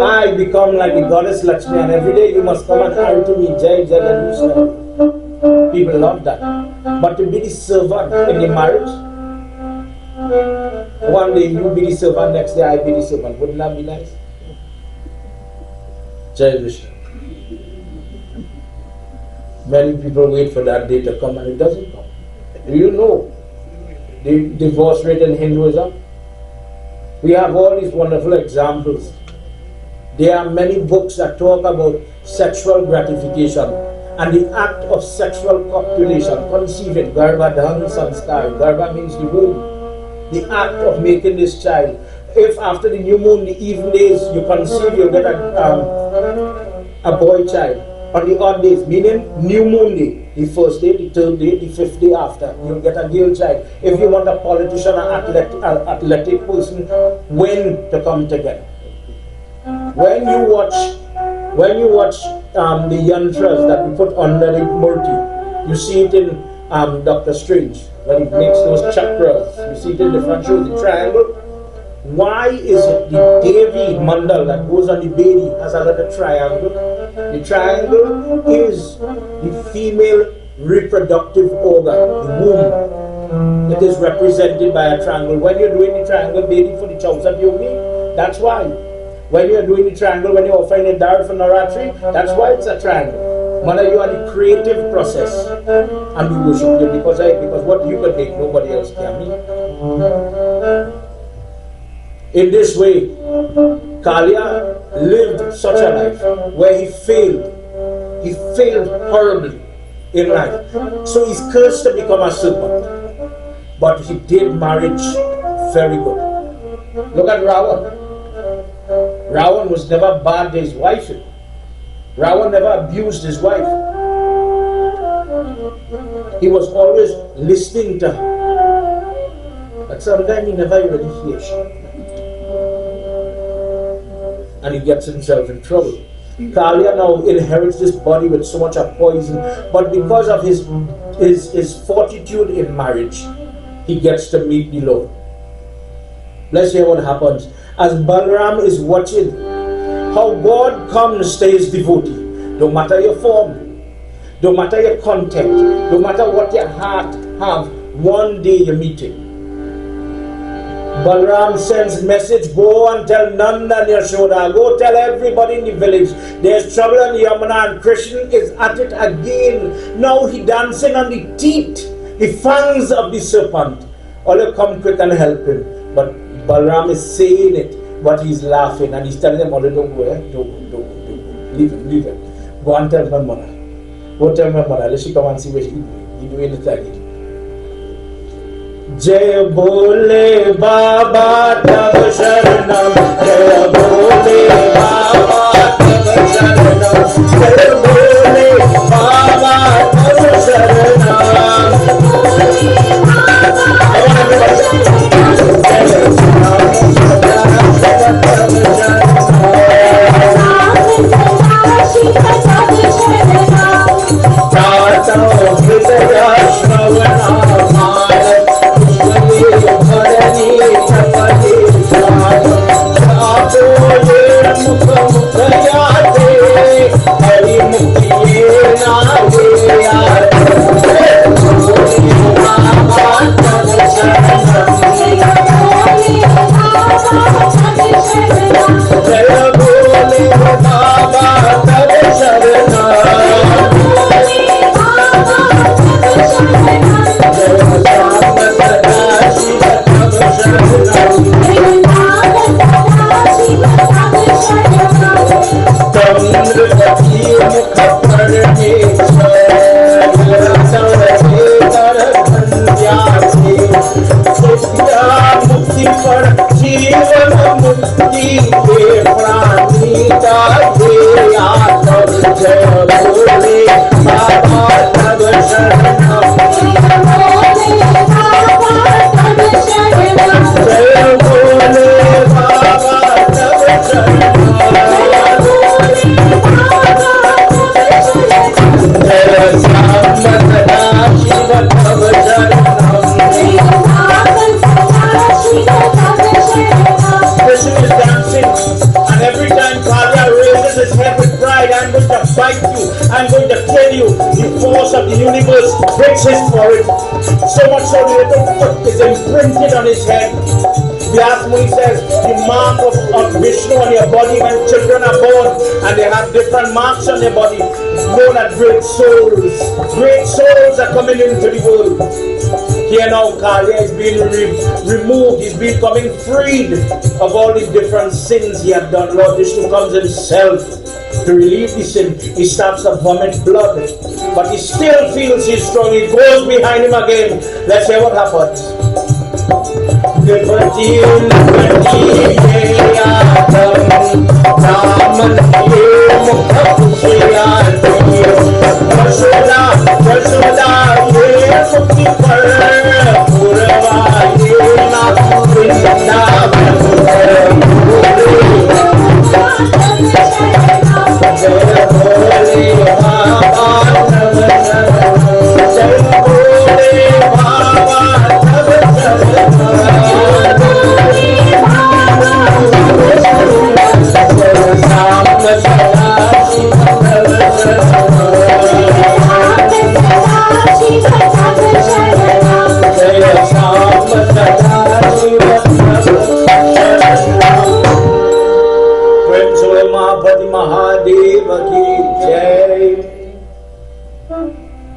Speaker 1: I become like the goddess Lakshmi and every day you must come and hurry to me, Jai, Jai, and Krishna. People love that. But to be the servant in the marriage, one day you be the servant, next day I be the servant. Wouldn't that be nice? Jai Krishna. Many people wait for that day to come and it doesn't come. Do you know the divorce rate in Hinduism? We have all these wonderful examples. There are many books that talk about sexual gratification and the act of sexual copulation, conceiving, Garba Dhan Sanskar. Garba means the womb. The act of making this child. If after the new moon, the even days, you conceive, you'll get a boy child. On the odd days, meaning new moon day, the first day, the third day, the fifth day after, you'll get a girl child. If you want a politician or athletic person, when to come together. When you watch the yantras that we put under the murti, you see it in Dr. Strange, when he makes those chakras. You see it in the front show, the triangle. Why is it the Devi mandal that goes on the bedi has a little triangle? The triangle is the female reproductive organ, the womb. It is represented by a triangle. When you're doing the triangle bedi for the Chausat Yogi, that's why. When you're doing the triangle, when you're offering a dar for Navratri, that's why it's a triangle. Mother, you are the creative process, and we worship you because what you can make, nobody else can make. In this way, Kalia lived such a life where he failed. He failed horribly in life. So he's cursed to become a serpent. But he did marriage very good. Look at Ravan. Ravan was never bad to his wife. Ravan never abused his wife. He was always listening to her. But sometimes he never really hears her. And he gets himself in trouble. Kalia now inherits this body with so much of poison, but because of his fortitude in marriage, he gets to meet the Lord. Let's hear what happens. As Balaram is watching how God comes to his devotee, no matter your form, no matter your content, no matter what your heart have, one day you meet him. Balaram sends message, go and tell Nanda and Yashoda, go tell everybody in the village, there's trouble in Yamuna and Krishna is at it again. Now he dancing on the teeth, the fangs of the serpent. All you come quick and help him. But Balaram is saying it, but he's laughing and he's telling them, oh, don't go, don't go. Leave him. Go and tell my mother. Go tell my mother, let she come and see what she's doing. He's doing it again. जय बोले बाबा तब शरणम जय बोले बाबा तब शरणम जय बोले बाबा तब शरणम हरि मुक्ति Krishna is dancing, and every time Kalia raises his head with pride, I'm going to bite you, I'm going to kill you. The force of the universe breaks his forehead. So much so the little foot is imprinted on his head. Vyasmuni says the mark of Vishnu on your body when children are born and they have different marks on their body. Know that great souls are coming into the world. Here now Kalia is being removed, he's becoming freed of all the different sins he had done. Lord Vishnu comes himself to relieve the sin. He starts to vomit blood, but he still feels he's strong. He goes behind him again. Let's hear what happens.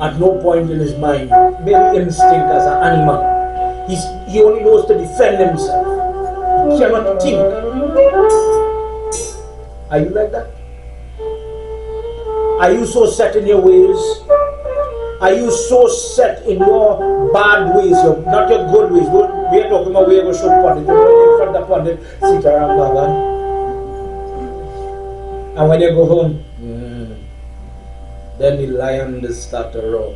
Speaker 1: At no point in his mind, very instinct as an animal, he only knows to defend himself. He cannot think. Are you like that? Are you so set in your ways? Are you so set in your bad ways, not your good ways? We are talking about where we should Pandit. In front of Pandit, Sitaram Bhagan. And when you go home, then the lion will start to roar.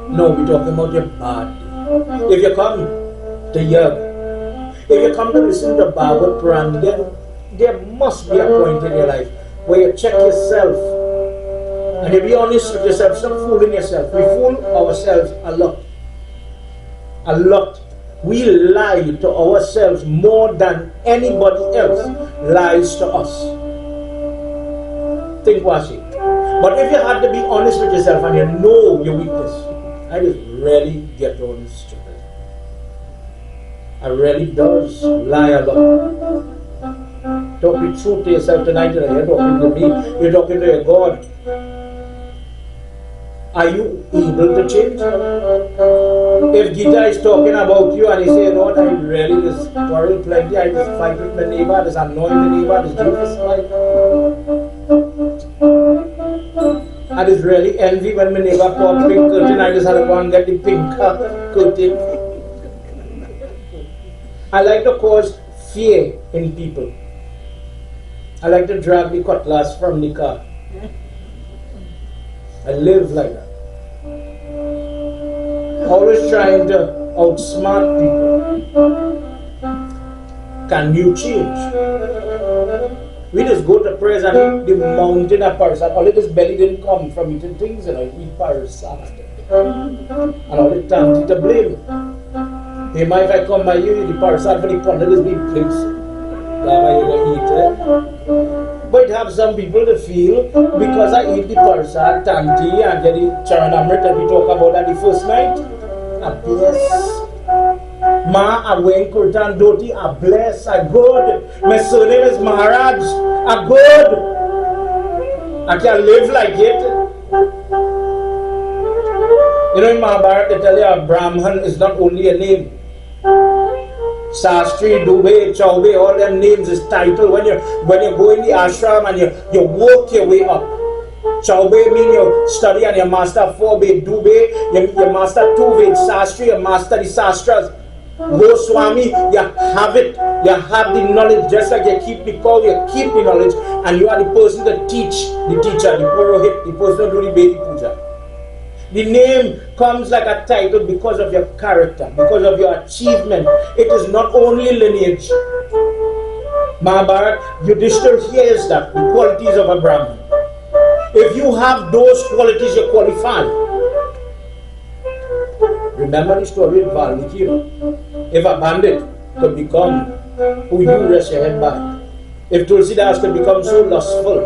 Speaker 1: No, we're talking about your bad. If you come to Yagna, if you come to listen to Bhagavad Gita, then there must be a point in your life where you check yourself and you be honest with yourself. Stop fooling yourself. We fool ourselves a lot. A lot. We lie to ourselves more than anybody else lies to us. Think Washi. But if you had to be honest with yourself and you know your weakness, I just really get on stupid. I really does lie a lot. Talk the truth to yourself tonight. You're talking to me, you're talking to your God. Are you able to change? If Gita is talking about you and you say, you know what, I really just quarrel plenty, I just fight with my neighbor, just annoy the neighbor, just do this like. I just really envy when my neighbor pops pink curtain, I just have to go and get the pink curtain. I like to cause fear in people. I like to drag the cutlass from the car. I live like that. Always trying to outsmart people. Can you change? We just go to prayers and the mountain of parasat. All of this belly didn't come from eating things, you know, we parasat. And all the time to blame. Hey, ma, if I come by you, the parasat for the pond, this big place. That's why you're going to eat it. But have some people to feel because I eat the parasat, tanti, and get the charanamrit that we talk about at the first night. I bless. Ma, I went Kurtan Doti, I bless, I good. My surname is Maharaj, I good. I can live like it. You know in Mahabharata they tell you a Brahman is not only a name. Sastri, Dubhe, Chaube, all them names is title. When you go in the ashram and you work your way up. Chaube mean you study and you master 4 Ved, Dubhe, you master 2 Ved, Sastri, you master the Sastras. Goswami, you have it. You have the knowledge, just like you keep the cow, you keep the knowledge, and you are the person to teach the teacher, the purohit, the person who do the baby puja. The name comes like a title because of your character, because of your achievement. It is not only lineage. Mahabharat, Yudhishthir hears that, the qualities of a Brahmin. If you have those qualities, you qualify. Remember the story of Valmiki. If a bandit could become who you rest your head by, if Tulsidas could become so lustful,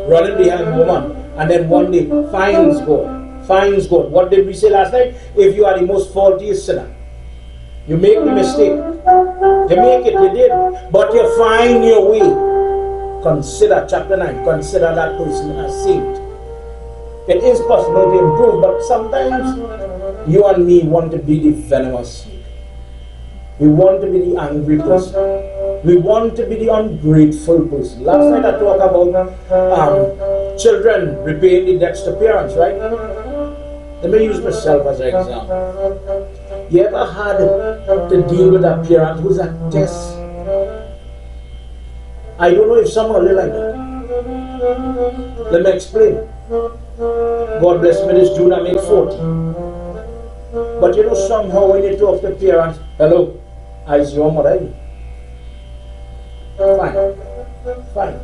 Speaker 1: running behind woman, and then one day finds God. What did we say last night? If you are the most faultiest sinner, you make the mistake, you make it, you did, but you find your way. Consider chapter 9, consider that person as saint. It is possible to improve, but sometimes you and me want to be the venomous. We want to be the angry person. We want to be the ungrateful person. Last night I talked about children repaying the debts to parents, right? Let me use myself as an example. You ever had to deal with a parent who's a test? I don't know if someone will like that. Let me explain. God bless me, this June I make 40. But you know, somehow when you talk to parents, hello, is your mother? Fine.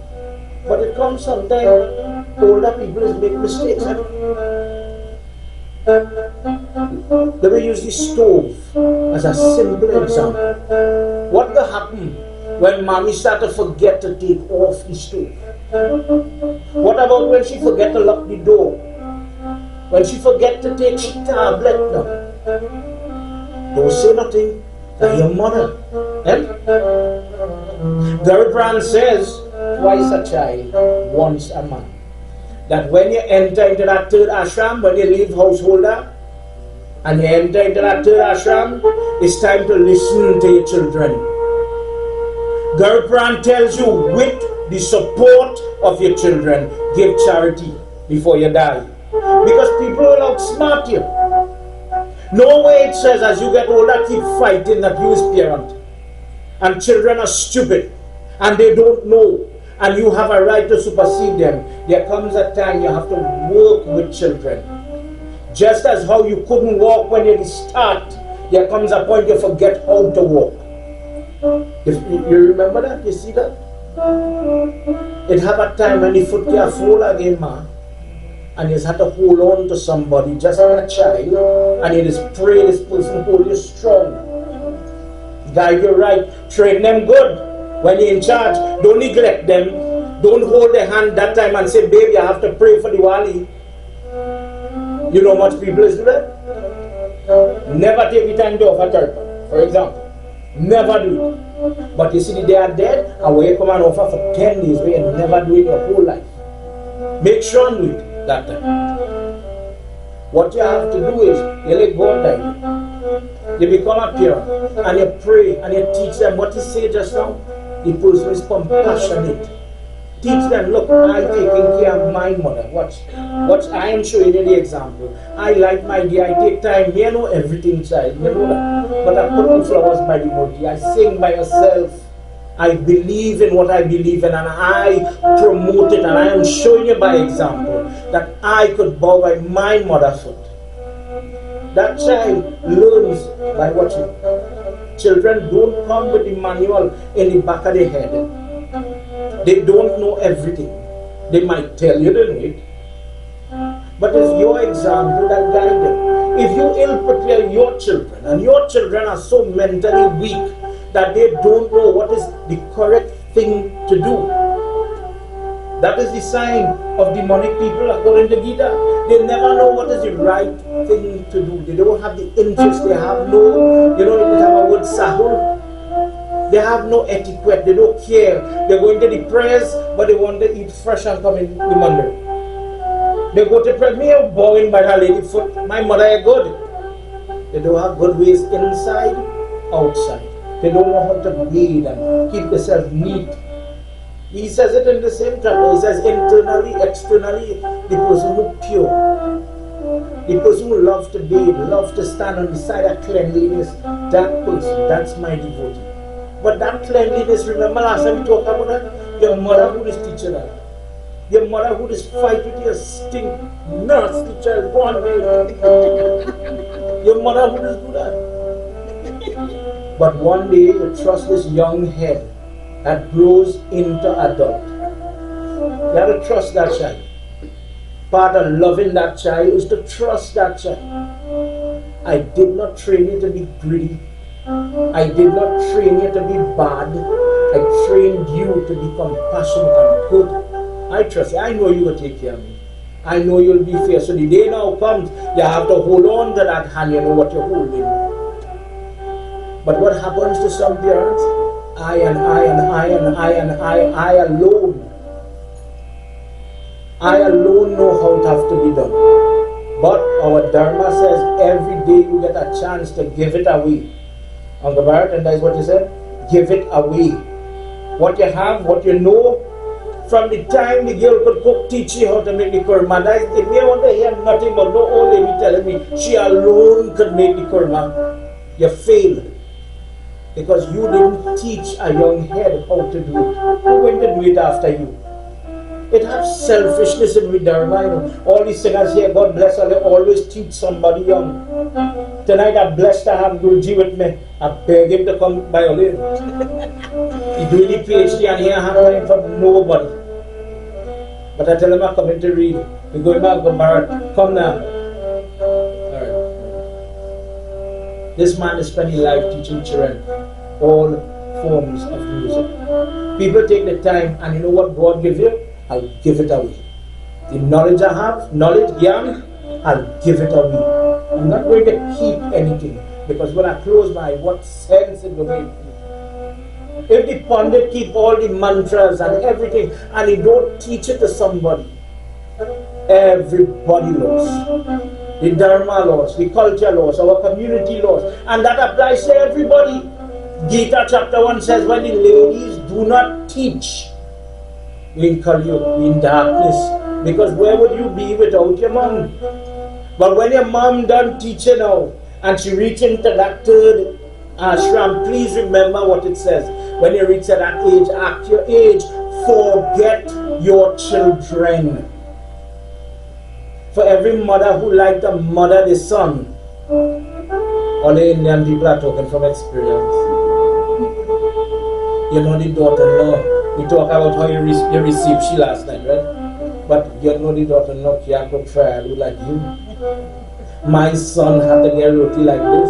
Speaker 1: But it comes sometimes older people make mistakes. Let me use the stove as a simple example. What will happen when mommy started to forget to take off the stove? What about when she forget to lock the door? When she forget to take she tablet now? Don't say nothing. That's your mother. Garibrand says, twice a child, once a man. That when you enter into that third ashram, when you leave householder, and you enter into that third ashram, it's time to listen to your children. Garibrand tells you, with the support of your children, give charity before you die. Because people will outsmart you. No way it says as you get older, keep fighting that you is parent. And children are stupid. And they don't know. And you have a right to supersede them. There comes a time you have to work with children. Just as how you couldn't walk when you start, there comes a point you forget how to walk. If you remember that? You see that? It have a time when the foot can fall again, man. And you just have to hold on to somebody just like a child. And you just pray this person hold you strong. Guide you right. Train them good. When you're in charge, don't neglect them. Don't hold their hand that time and say, baby, I have to pray for the wali. You know much people is do that? Never take the time to offer turban, for example. Never do it. But you see the day are dead, and when you come and offer for 10 days, where you never do it your whole life. Make sure you do it that time. What you have to do is, you let God die. You become a parent, and you pray, and you teach them what you say just now. The person is compassionate. Teach them, look, I'm taking care of my mother. Watch, I am showing you the example. I like my dear, I take time. You know everything, child. You know that. But I put on flowers by the body. I sing by yourself. I believe in what I believe in, and I promote it, and I am showing you by example that I could bow by my mother's foot. That child learns by watching. Children don't come with the manual in the back of their head. They don't know everything. They might tell you the need, but it's your example that guides them. If you ill prepare your children, and your children are so mentally weak that they don't know what is the correct thing to do, that is the sign of demonic people according to Gita. They never know what is the right thing to do. They don't have the interest. They have no, you have a word sahur. They have no etiquette. They don't care. They're going to the prayers, but they want to eat fresh and come in the Mandir. They go to prayer. Me, I'm bowing by her lady foot. My mother is good. They don't have good ways inside, outside. They don't know how to bathe and keep themselves neat. He says it in the same chapter. He says internally, externally, the person who pure. The person who loves to bathe, loves to stand on the side of cleanliness, that person, that's my devotee. But that cleanliness, remember last time we talked about that? Your mother who is teaching that. Your mother who is fight with your stink, nasty child, one day. Your mother who is do that. But one day you trust this young head that grows into adult. You have to trust that child. Part of loving that child is to trust that child. I did not train you to be greedy. I did not train you to be bad. I trained you to be compassionate and good. I trust you. I know you will take care of me. I know you'll be fair. So the day now comes, you have to hold on to that hand. You know what you're holding. But what happens to some parents? I alone. I alone know how it has to be done. But our Dharma says every day you get a chance to give it away. Uncle Barrett, and that is what you said? Give it away. What you have, what you know, from the time the girl could cook, teach you how to make the kurma. If you want to hear nothing but no old lady telling me she alone could make the kurma, you failed. Because you didn't teach a young head how to do it. Who's going to do it after you? It has selfishness in the Dharma. You know. All these singers here, God bless her, they always teach somebody young. Tonight I'm blessed to have Guruji with me. I beg him to come violin. He's doing the PhD and here handling from nobody. But I tell him I'm coming to read. We're going back to Bharat. Come now. Alright. This man is spending life teaching children all forms of music. People take the time and you know what God gives you? I'll give it away. The knowledge I have, knowledge, Gyan, I'll give it away. I'm not going to keep anything because when I close my eyes, what sense it will make? If the Pandit keep all the mantras and everything and he don't teach it to somebody, everybody lost. The Dharma lost, the culture lost, our community lost, and that applies to everybody. Gita chapter 1 says when the ladies do not teach, in Kaliya, in darkness, because where would you be without your mom? But when your mom done teaching now and she reach into that third ashram, please remember what it says. When you reach that age, at your age, forget your children. For every mother who liked to mother the son, all the Indian people are talking from experience. You know the daughter-in-law. We talk about how you received she last night, right? But you know the daughter-in-law can't cook firewood like you. My son had to get roti like this.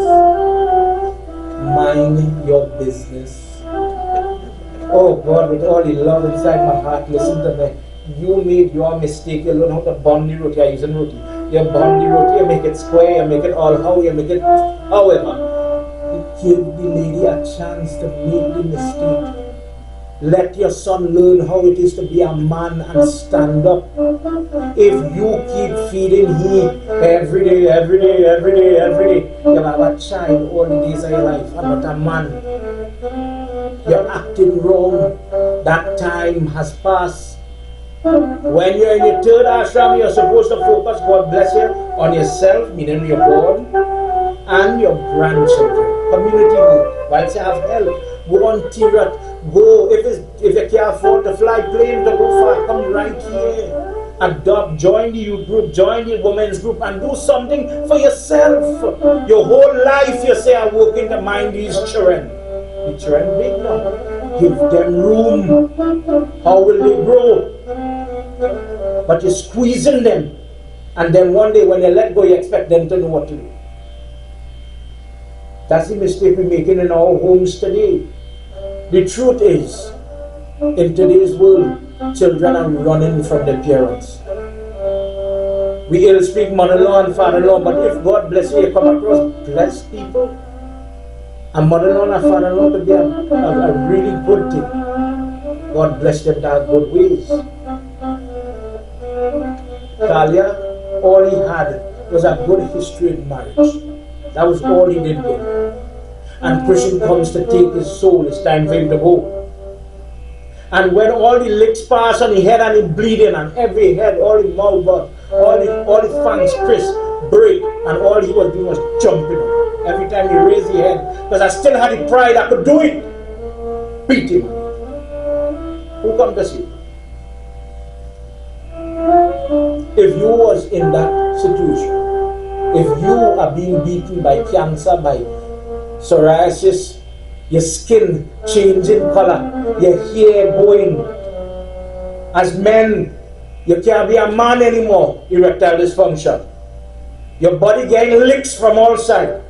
Speaker 1: Mind your business. Oh God, with all the love inside my heart, listen to me. You made your mistake. You learn how to bond the roti. You're using roti. You bond the roti, you make it square, you make it all how, you make it however. Give the lady a chance to make the mistake. Let your son learn how it is to be a man and stand up. If you keep feeding him every day, you'll have a child all the days of your life and not a man. You're acting wrong. That time has passed. When you're in your third ashram, you're supposed to focus, God bless you, on yourself, meaning you're born, and your grandchildren. Community work. Once you have help, go on Tirat. Go, if you can't afford to fly plane to go far, come right here. Adopt, join the youth group, join the women's group and do something for yourself. Your whole life you say, I'm working to mind these children. The children big now. Give them room. How will they grow? But you're squeezing them. And then one day when you let go, you expect them to know what to do. That's the mistake we're making in our homes today. The truth is, in today's world, children are running from their parents. We ill speak mother-in-law and father-in-law, but if God bless you, you come across blessed people, a mother-in-law and a father-in-law could be a really good thing. God bless them to have good ways. Kalia, all he had was a good history in marriage. That was all he did good. And Krishna comes to take his soul, it's time for him to go. And when all the licks pass on the head and he bleeding, and every head, all the mouth, all the fans Chris break, and all he was doing was jumping on. Every time he raised his head, because I still had the pride I could do it. Beat him. Who come to see? If you was in that situation, if you are being beaten by cancer, by psoriasis, your skin changing color, your hair going, as men, you can't be a man anymore, erectile dysfunction. Your body getting licks from all sides.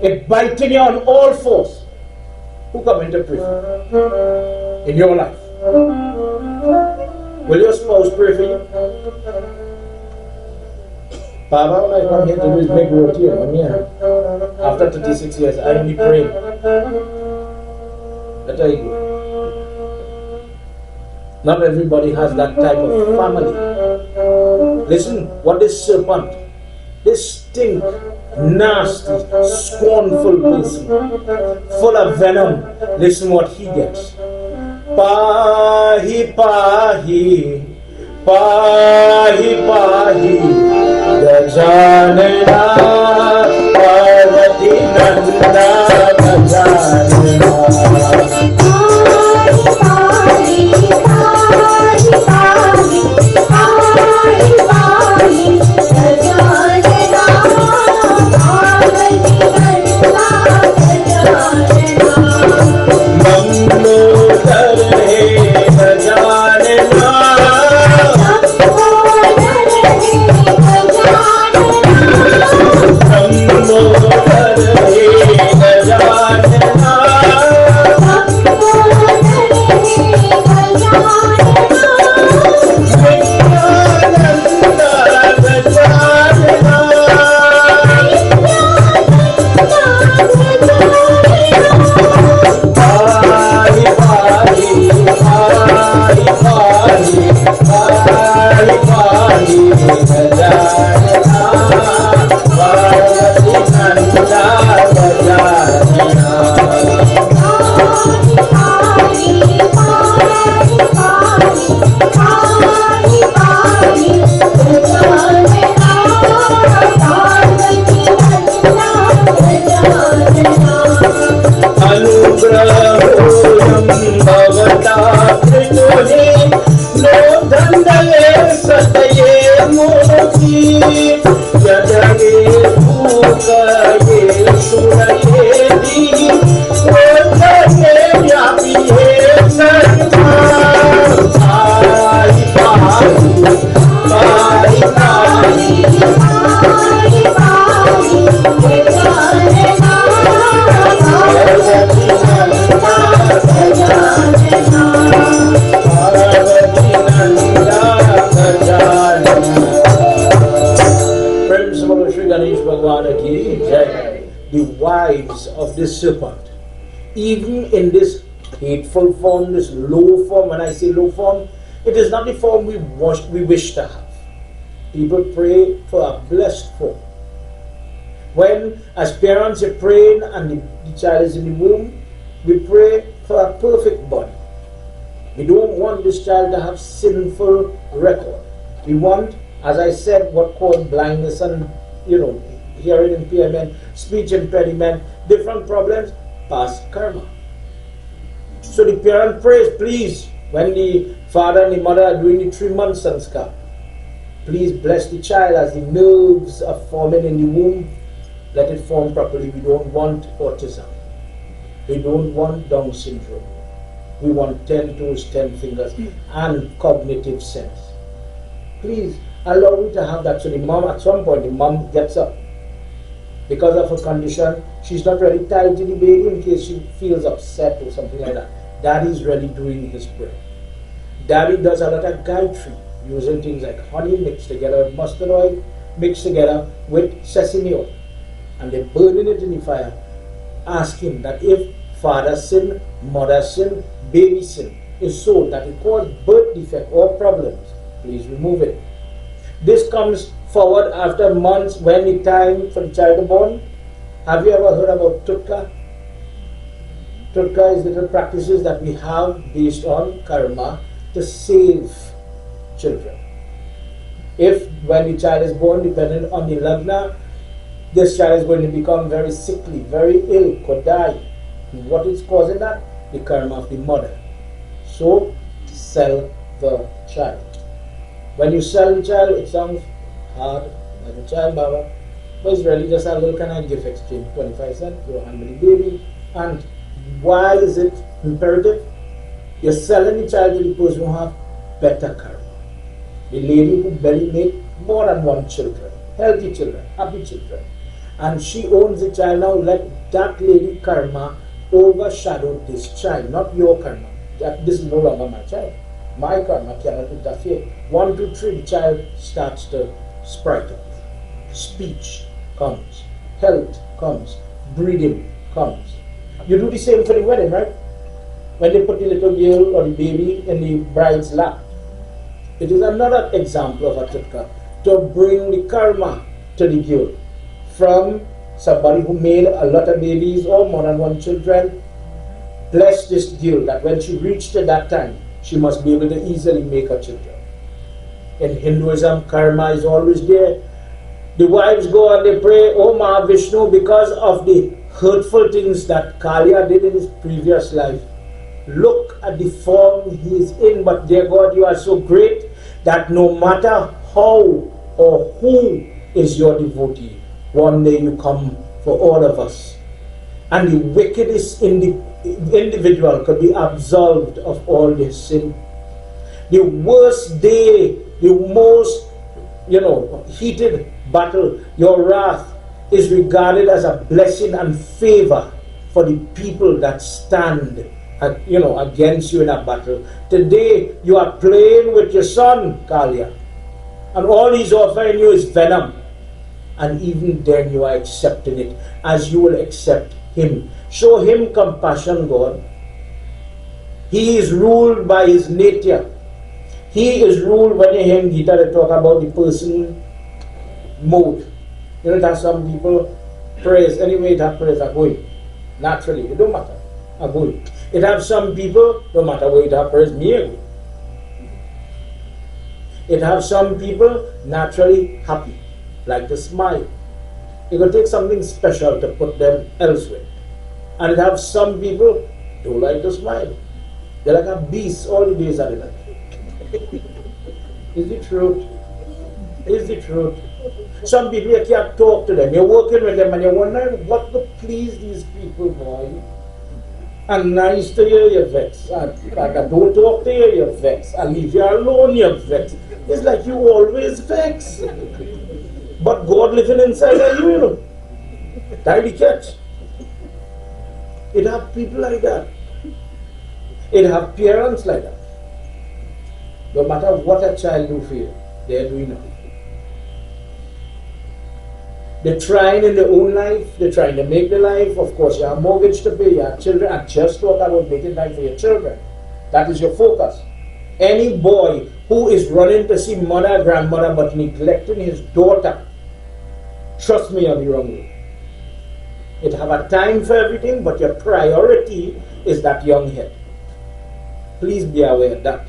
Speaker 1: It biting you on all fours. Who come into pray for you in your life? Will your spouse pray for you? Baba, when I come here to do is make routine. I'm here. After 36 years, I only pray. That's how you go. Not everybody has that type of family. Listen, what this serpent, this stink, nasty, scornful person, full of venom, listen what he gets. Pahi, pahi, pahi, pahi, gajanana, parvati nanda, gajanana. The wives of this serpent, even in this hateful form, this low form. When I say low form, it is not the form we wish to have. People pray for a blessed form. When, as parents, you're praying and the child is in the womb, we pray for a perfect body. We don't want this child to have sinful record. We want, as I said, what called blindness and, hearing impairment, speech impediment, different problems, past karma. So the parent prays, please, when the father and the mother are doing the 3-month sanskar, please bless the child as the nerves are forming in the womb. Let it form properly. We don't want autism. We don't want Down syndrome. We want 10 toes, 10 fingers, and cognitive sense. Please allow me to have that. So the mom, at some point, the mom gets up. Because of her condition, she's not really tied to the baby in case she feels upset or something like that. Daddy's really doing his prayer. Daddy does a lot of gayatri, using things like honey mixed together with mustard oil, mixed together with sesame oil. And they're burning it in the fire, asking that if father sin, mother sin, baby sin is so that it causes birth defect or problems, please remove it. This comes forward after months when the time for the child is born. Have you ever heard about Tutka? Tutka is little practices that we have based on karma to save children. If when the child is born, depending on the Lagna, this child is going to become very sickly, very ill, could die. And what is causing that? The karma of the mother. So, sell the child. When you sell the child, it sounds hard, like a child Baba, but it's really just a little kind of gift exchange, 25 cents, you hand me the baby. And why is it imperative? You're selling the child to the person who have better karma. The lady who barely make more than one children, healthy children, happy children. And she owns the child now, let that lady karma overshadow this child, not your karma. That this is no longer my child. My karma cannot interfere. 1, 2, 3, the child starts to sprite up. Speech comes, health comes, breathing comes. You do the same for the wedding, right? When they put the little girl or the baby in the bride's lap. It is another example of a chitka to bring the karma to the girl from somebody who made a lot of babies or more than one children. Bless this girl that when she reached that time, she must be able to easily make her children. In Hinduism, karma is always there. The wives go and they pray, "Oh Mahavishnu, because of the hurtful things that Kalia did in his previous life, look at the form he is in, but dear God, you are so great that no matter how or who is your devotee, one day you come for all of us. And the wickedest individual could be absolved of all this sin. The worst day, the most, heated battle, your wrath is regarded as a blessing and favor for the people that stand against you in a battle. Today you are playing with your son, Kalia, and all he's offering you is venom, and even then you are accepting it as you will accept him. Show him compassion, God. He is ruled by his nature. He is ruled. When you hear in Gita, they talk about the person mode. That some people praise, anyway, that praise are going. Naturally, it don't matter. Are going. It have some people, no matter where it have praise, me again. It have some people naturally happy, like to smile. It will take something special to put them elsewhere. And it have some people don't like to smile. They're like a beast all the days of the night. Is the truth? Is the truth? Some people you can't talk to them. You're working with them and you're wondering what to please these people, boy. And nice to you, you're vexed. And don't talk to you, you're vexed. And leave you alone, you're vexed. It's like you always vex. But God living inside of you, Tidy catch. It have people like that. It have parents like that. No matter what a child do for you, they're doing it. They're trying in their own life, they're trying to make their life. Of course, you have a mortgage to pay, you have children, and just talk about making time for your children. That is your focus. Any boy who is running to see mother and grandmother but neglecting his daughter, trust me, on the wrong way. It have a time for everything, but your priority is that young head. Please be aware of that.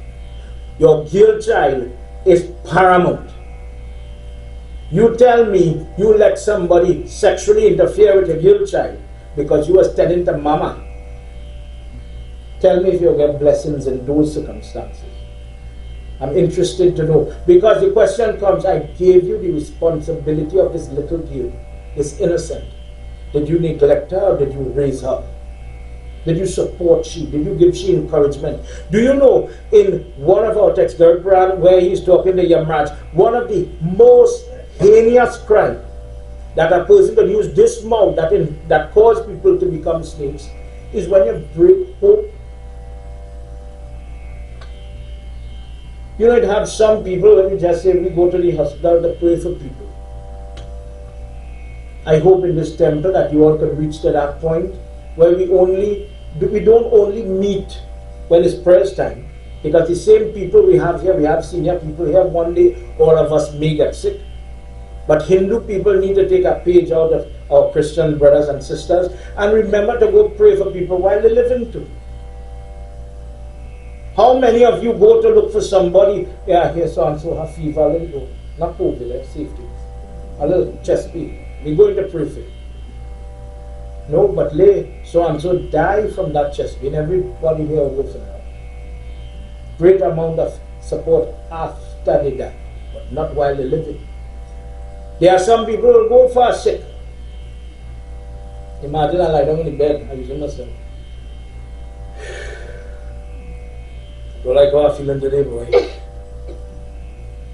Speaker 1: Your girl child is paramount. You tell me you let somebody sexually interfere with your girl child because you was telling to mama. Tell me if you get blessings in those circumstances. I'm interested to know. Because the question comes, I gave you the responsibility of this little girl, this innocent. Did you neglect her or did you raise her? Did you support she? Did you give she encouragement? Do you know in one of our texts, where he's talking to Yamraj, one of the most heinous crime that a person can use this mouth that cause people to become snakes is when you break hope. It have some people, when we just say we go to the hospital to pray for people. I hope in this temple that you all can reach to that point where we don't only meet when it's prayer time, because the same people we have here, we have senior people here, one day all of us may get sick. But Hindu people need to take a page out of our Christian brothers and sisters and remember to go pray for people while they're living too. How many of you go to look for somebody, yeah, here's so and so, have fever, let me go. not COVID, safety. A little chest pain. We're going to pray for you. No, but so and so die from that chest pain. Everybody here will go for that. Great amount of support after they die, but not while they're living. There are some people who go for sick. Imagine I lie down in the bed, I usually myself. Don't like how I'm feeling today, boy.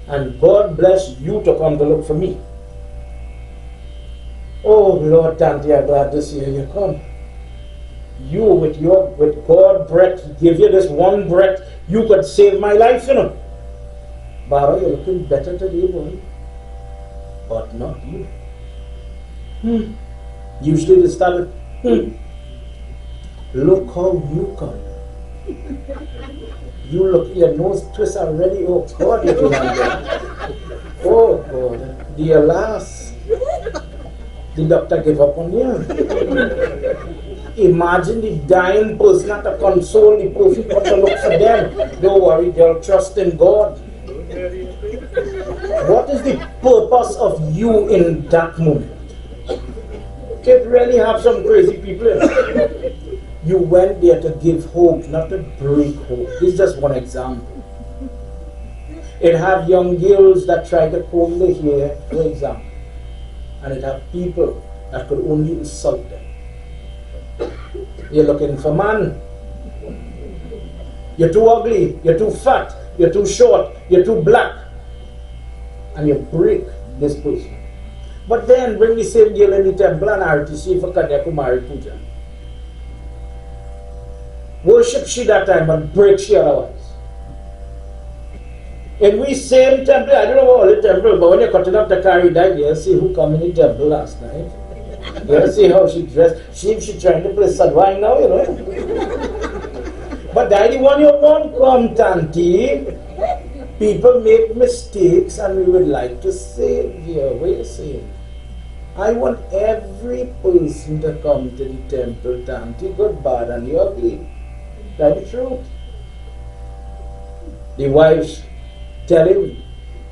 Speaker 1: And God bless you to come to look for me. Oh Lord, Tanti, I'm glad to see you come. You with God breath, He gave you this one breath, you could save my life, you know. Baba, you're looking better today, boy. But not you. Usually they start with, look how you come. You look, your nose twists already. Oh God, you oh God, the alas. The doctor gave up on you. Imagine the dying person had to console the person, but to look for them. Don't worry, they'll trust in God. What is the purpose of you in that moment? You really have some crazy people in it. You went there to give hope, not to break hope. This is just one example. It have young girls that try to comb their hair, for example. And it have people that could only insult them. You're looking for man. You're too ugly, you're too fat, you're too short, you're too black. And you break this person. But then bring the same girl in the temple and arati, see if Kaliya could marry Puja. Worship she that time and break she otherwise. In we same temple, I don't know all the temple, but when you're cutting up the carry that, you see who come in the temple last night. You see how she dressed. She trying to play Sadwai now, you know. But that the one you want come, Tanti. People make mistakes and we would like to save here. What are you saying? I want every person to come to the temple, Tanti, good, bad, and the ugly. That's the truth. The wives tell him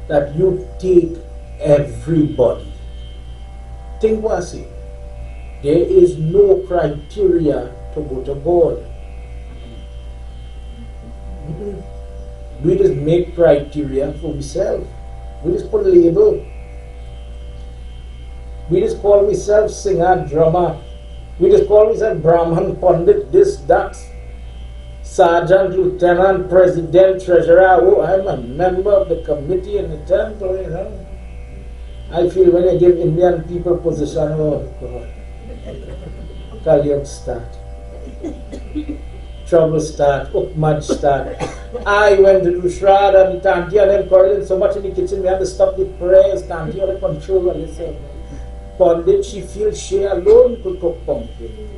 Speaker 1: that you take everybody. Think what I say. There is no criteria to go to God. We just make criteria for ourselves. We just put a label. We just call ourselves singer, drummer. We just call ourselves Brahman, Pandit, this, that. Sergeant, Lieutenant, President, Treasurer. Oh, I'm a member of the committee in the temple, you know. I feel when I give Indian people position, oh God. Kaliya start. Trouble start, upmad start. I went to do Shrad and Tanti and them quarreling so much in the kitchen, we had to stop the prayers, Tanti had to control and listen. Pandit, she feels she alone could cook pumpkin.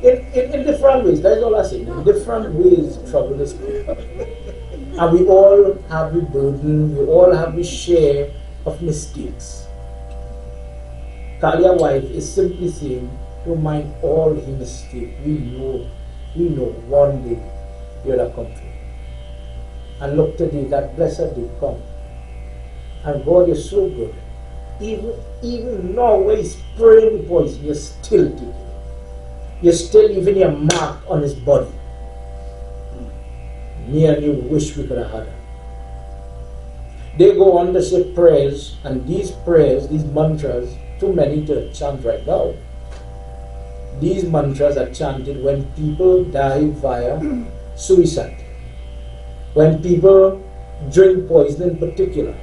Speaker 1: in different ways, that's all I say. In different ways, trouble is good. And we all have the burden, we all have the share of mistakes. Kaliya's wife is simply saying, don't mind all his mistakes. We know one day you'll have come through. And look today, that blessed day come. And God is so good. Even now when he's spraying the poison, you're still taking it. You're still leaving your mark on his body. Me and you wish we could have had it. They go on to say prayers, and these prayers, these mantras, too many to chant right now. These mantras are chanted when people die via suicide. When people drink poison in particular.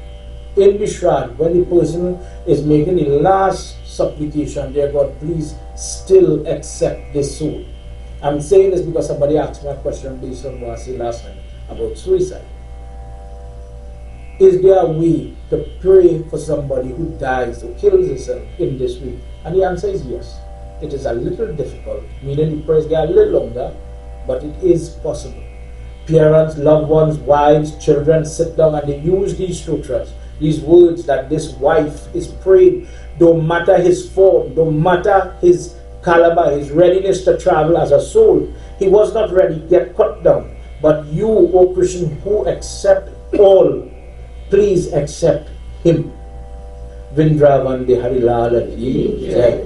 Speaker 1: In the Shrad, when the person is making the last supplication, dear God, please still accept this soul. I'm saying this because somebody asked me a question based on what I said last time about suicide. Is there a way to pray for somebody who dies or kills himself in this way? And the answer is yes. It is a little difficult, meaning the prayers get a little longer, but it is possible. Parents, loved ones, wives, children sit down and they use these sutras, these words that this wife is praying, don't matter his form, don't matter his caliber, his readiness to travel as a soul. He was not ready, get cut down. But you, O Krishna, who accept all please accept him. Vrindavan Bihari Lal Ki Jai.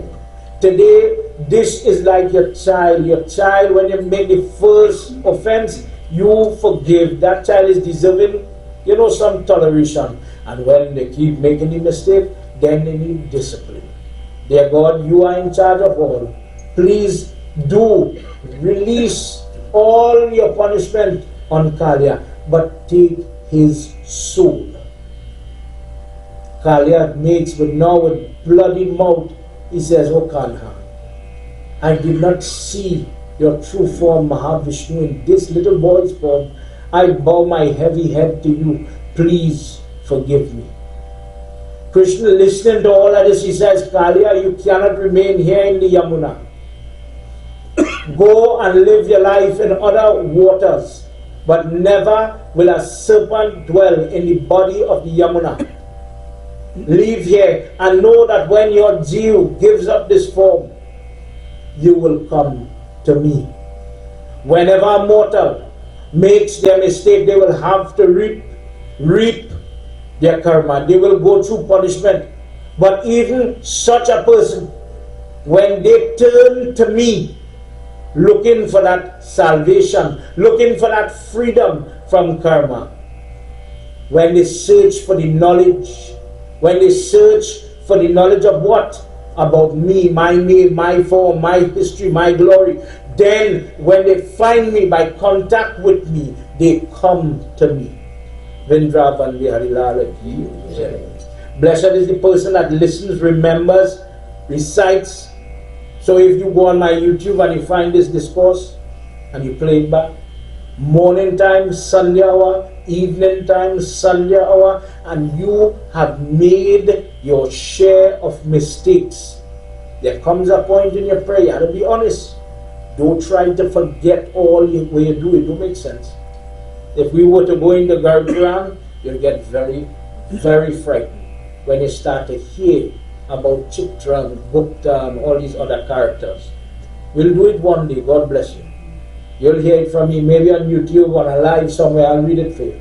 Speaker 1: Today, this is like your child. Your child, when you make the first offense, you forgive. That child is deserving, some toleration. And when they keep making the mistake, then they need discipline. Dear God, you are in charge of all. Please do release all your punishment on Kalia, but take his soul. Kalia makes, but now with bloody mouth, he says, "O Kanha, I did not see your true form, Mahavishnu, in this little boy's form. I bow my heavy head to you. Please forgive me." Krishna, listening to all of this, he says, "Kalia, you cannot remain here in the Yamuna. Go and live your life in other waters, but never will a serpent dwell in the body of the Yamuna. Leave here and know that when your Jiv gives up this form, you will come to me. Whenever a mortal makes their mistake, they will have to reap their karma. They will go through punishment. But even such a person, when they turn to me, looking for that salvation, looking for that freedom from karma, when they search for the knowledge, when they search for the knowledge of what? About me, my name, my form, my history, my glory, then when they find me by contact with me, they come to me. Vrindavan Bihari Lal Ki Jai. Blessed is the person that listens, remembers, recites. So if you go on my YouTube and you find this discourse and you play it back, morning time, Sandhya hour, evening time, Sandhya hour, and you have made your share of mistakes, there comes a point in your prayer, you have to be honest. Don't try to forget all what you do. It don't make sense. If we were to go in the Gargaram, you'll get very, very frightened when you start to hear about Chitra and Gupta and all these other characters. We'll do it one day, God bless you. You'll hear it from me, maybe on YouTube or on a live somewhere, I'll read it for you.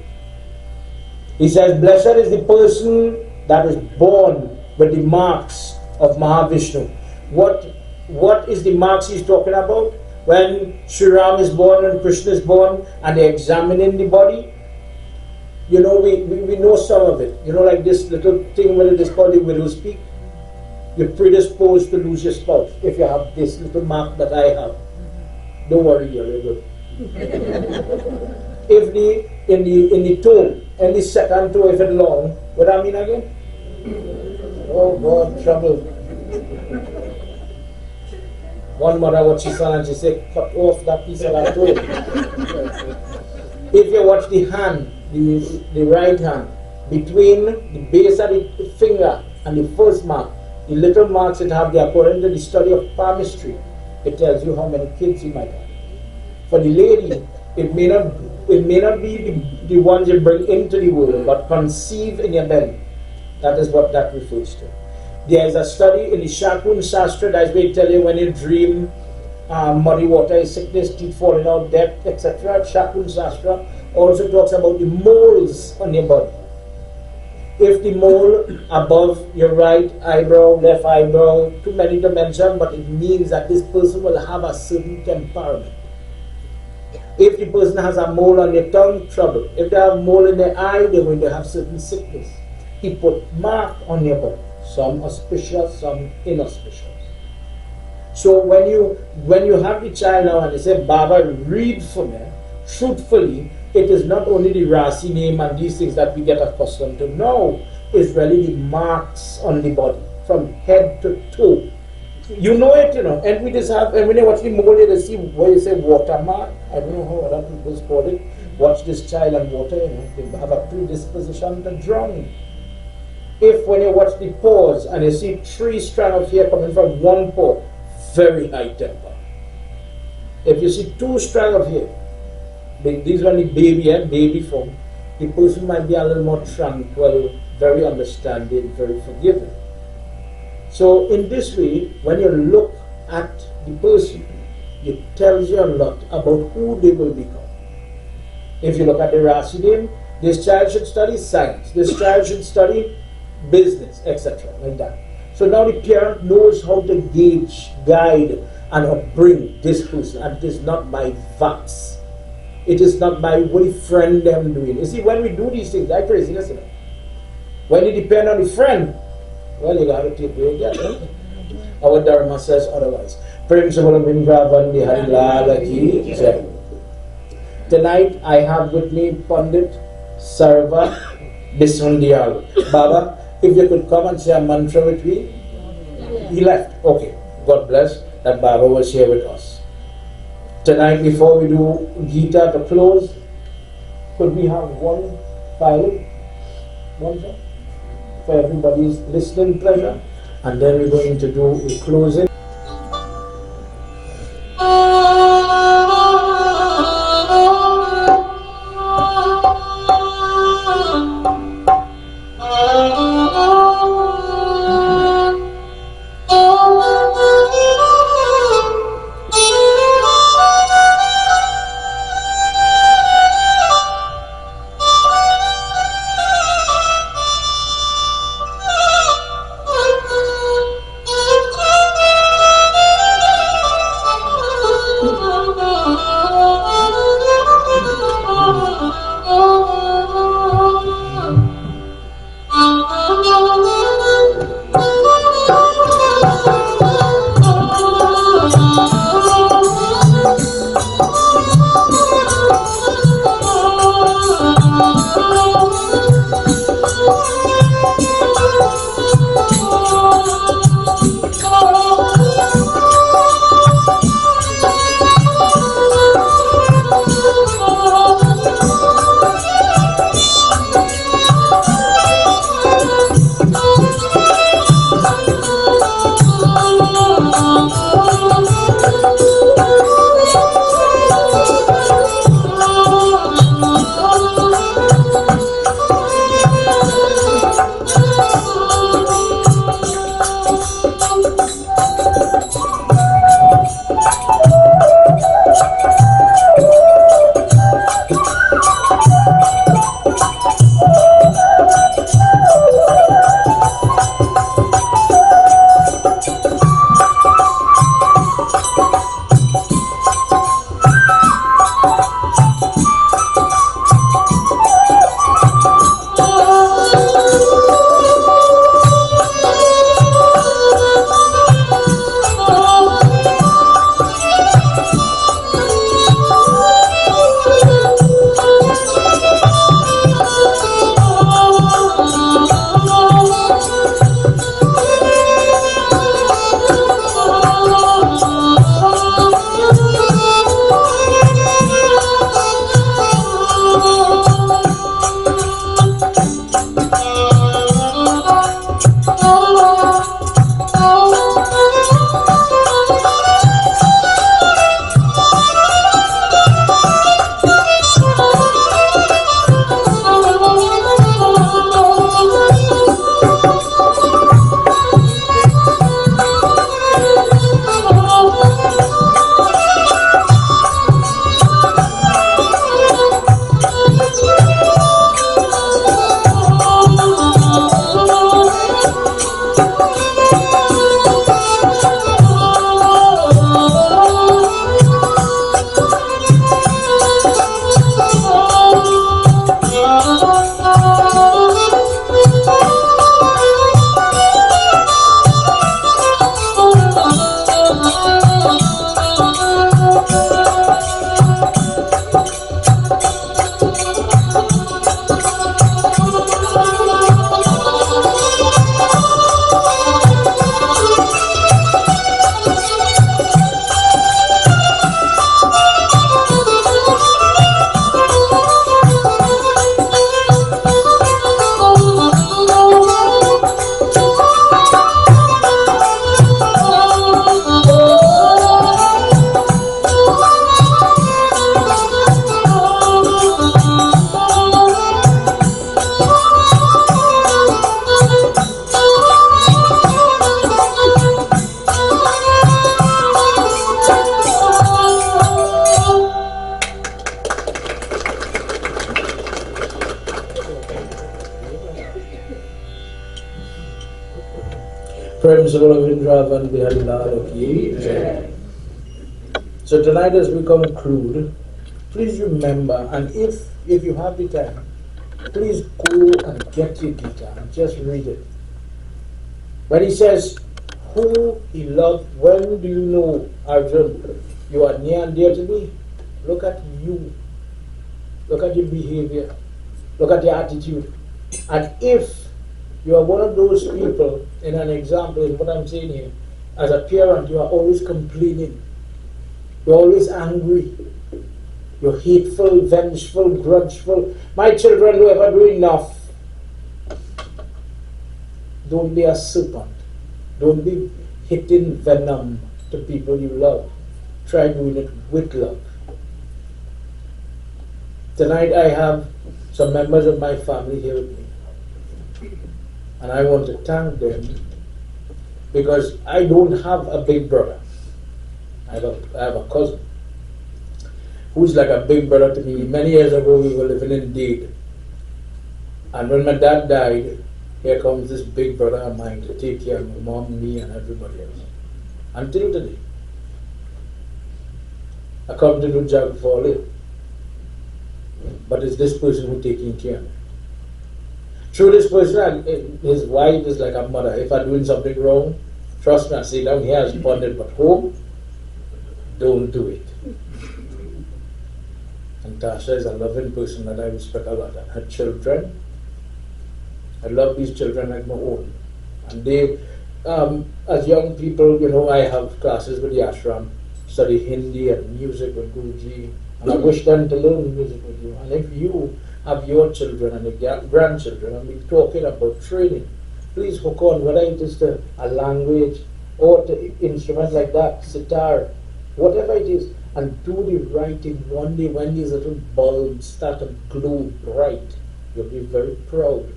Speaker 1: He says, blessed is the person that is born with the marks of Mahavishnu. What is the marks he's talking about? When Sri Ram is born and Krishna is born and they're examining the body, we know some of it. Like this little thing where it is called the widow's peak. You're predisposed to lose your spouse if you have this little mark that I have. Don't worry, you're good. If in the toe, and the second toe, if it's long, what I mean again? Oh God, trouble. One mother what she saw and she said, cut off that piece of that toe. If you watch the hand, the right hand, between the base of the finger and the first mark, the little marks it have there, according to the study of palmistry, it tells you how many kids you might have. For the lady, it may not be the ones you bring into the world, but conceive in your belly. That is what that refers to. There is a study in the Shakun Shastra, that's where it tells you when you dream muddy water, sickness, teeth falling out, death, etc. Shakun Shastra also talks about the moles on your body. If the mole above your right eyebrow, left eyebrow, too many to mention, but it means that this person will have a certain temperament. If the person has a mole on their tongue, trouble. If they have a mole in their eye, they're going to have certain sickness. He put mark on your body. Some auspicious, some inauspicious. So when you have the child now and they say, Baba, read for me, truthfully, it is not only the Rasi name and these things that we get accustomed to. No, it's really the marks on the body, from head to toe. You know it, and we just have, and when you watch the movie, they see what you say, watermark. I don't know how other people call it. Watch this child and water, they have a predisposition to drown. If when you watch the paws and you see 3 strands of hair coming from one paw, very high temper. If you see 2 strands of hair, these are the baby form, the person might be a little more tranquil, very understanding, very forgiving. So in this way, when you look at the person, it tells you a lot about who they will become. If you look at the Rasi name, This child should study science. This child should study business, etc. Like that. So now the parent knows how to gauge, guide, and upbring this person. And it is not by facts. It is not by what the friend them doing. You see, when we do these things, like crazy, listen. When you depend on the friend, well, you got to take what you get. Right? Our Dharma says otherwise. Tonight I have with me Pandit Sarva Bisundiyal. Baba, if you could come and say a mantra with me. He left. Okay. God bless that Baba was here with us. Tonight, before we do Gita to close, could we have one file mantra for everybody's listening pleasure? And then we're going to do a closing. Prem Sagolavindra Bihari Lal Ki Jai. So tonight as we conclude, please remember, and if you have the time, please go and get your Gita and just read it. When he says, who he loved, when do you know, Arjun, you are near and dear to me? Look at you. Look at your behavior. Look at your attitude. And if you are one of those people, in an example, in what I'm saying here, as a parent, you are always complaining. You're always angry. You're hateful, vengeful, grudgeful. My children will ever do enough. Don't be a serpent. Don't be hitting venom to people you love. Try doing it with love. Tonight I have some members of my family here with me. And I want to thank them because I don't have a big brother. I have a cousin who's like a big brother to me. Many years ago we were living in Dade. And when my dad died, here comes this big brother of mine to take care of my mom, me, and everybody else. Until today. I come to do job for a living. But it's this person who's taking care of me. Through this person, his wife is like a mother. If I'm doing something wrong, trust me, I sit down here as bonded, but home, don't do it. And Tasha is a loving person that I respect a lot. And her children, I love these children like my own. And they, as young people, I have classes with the Ashram, study Hindi and music with Guruji. And I wish them to learn music with you. And if you have your children and your grandchildren, and we're talking about training, please hook on, whether it is to a language or to instrument like that, sitar, whatever it is, and do the right thing. One day when these little bulbs start to glow bright, you'll be very proud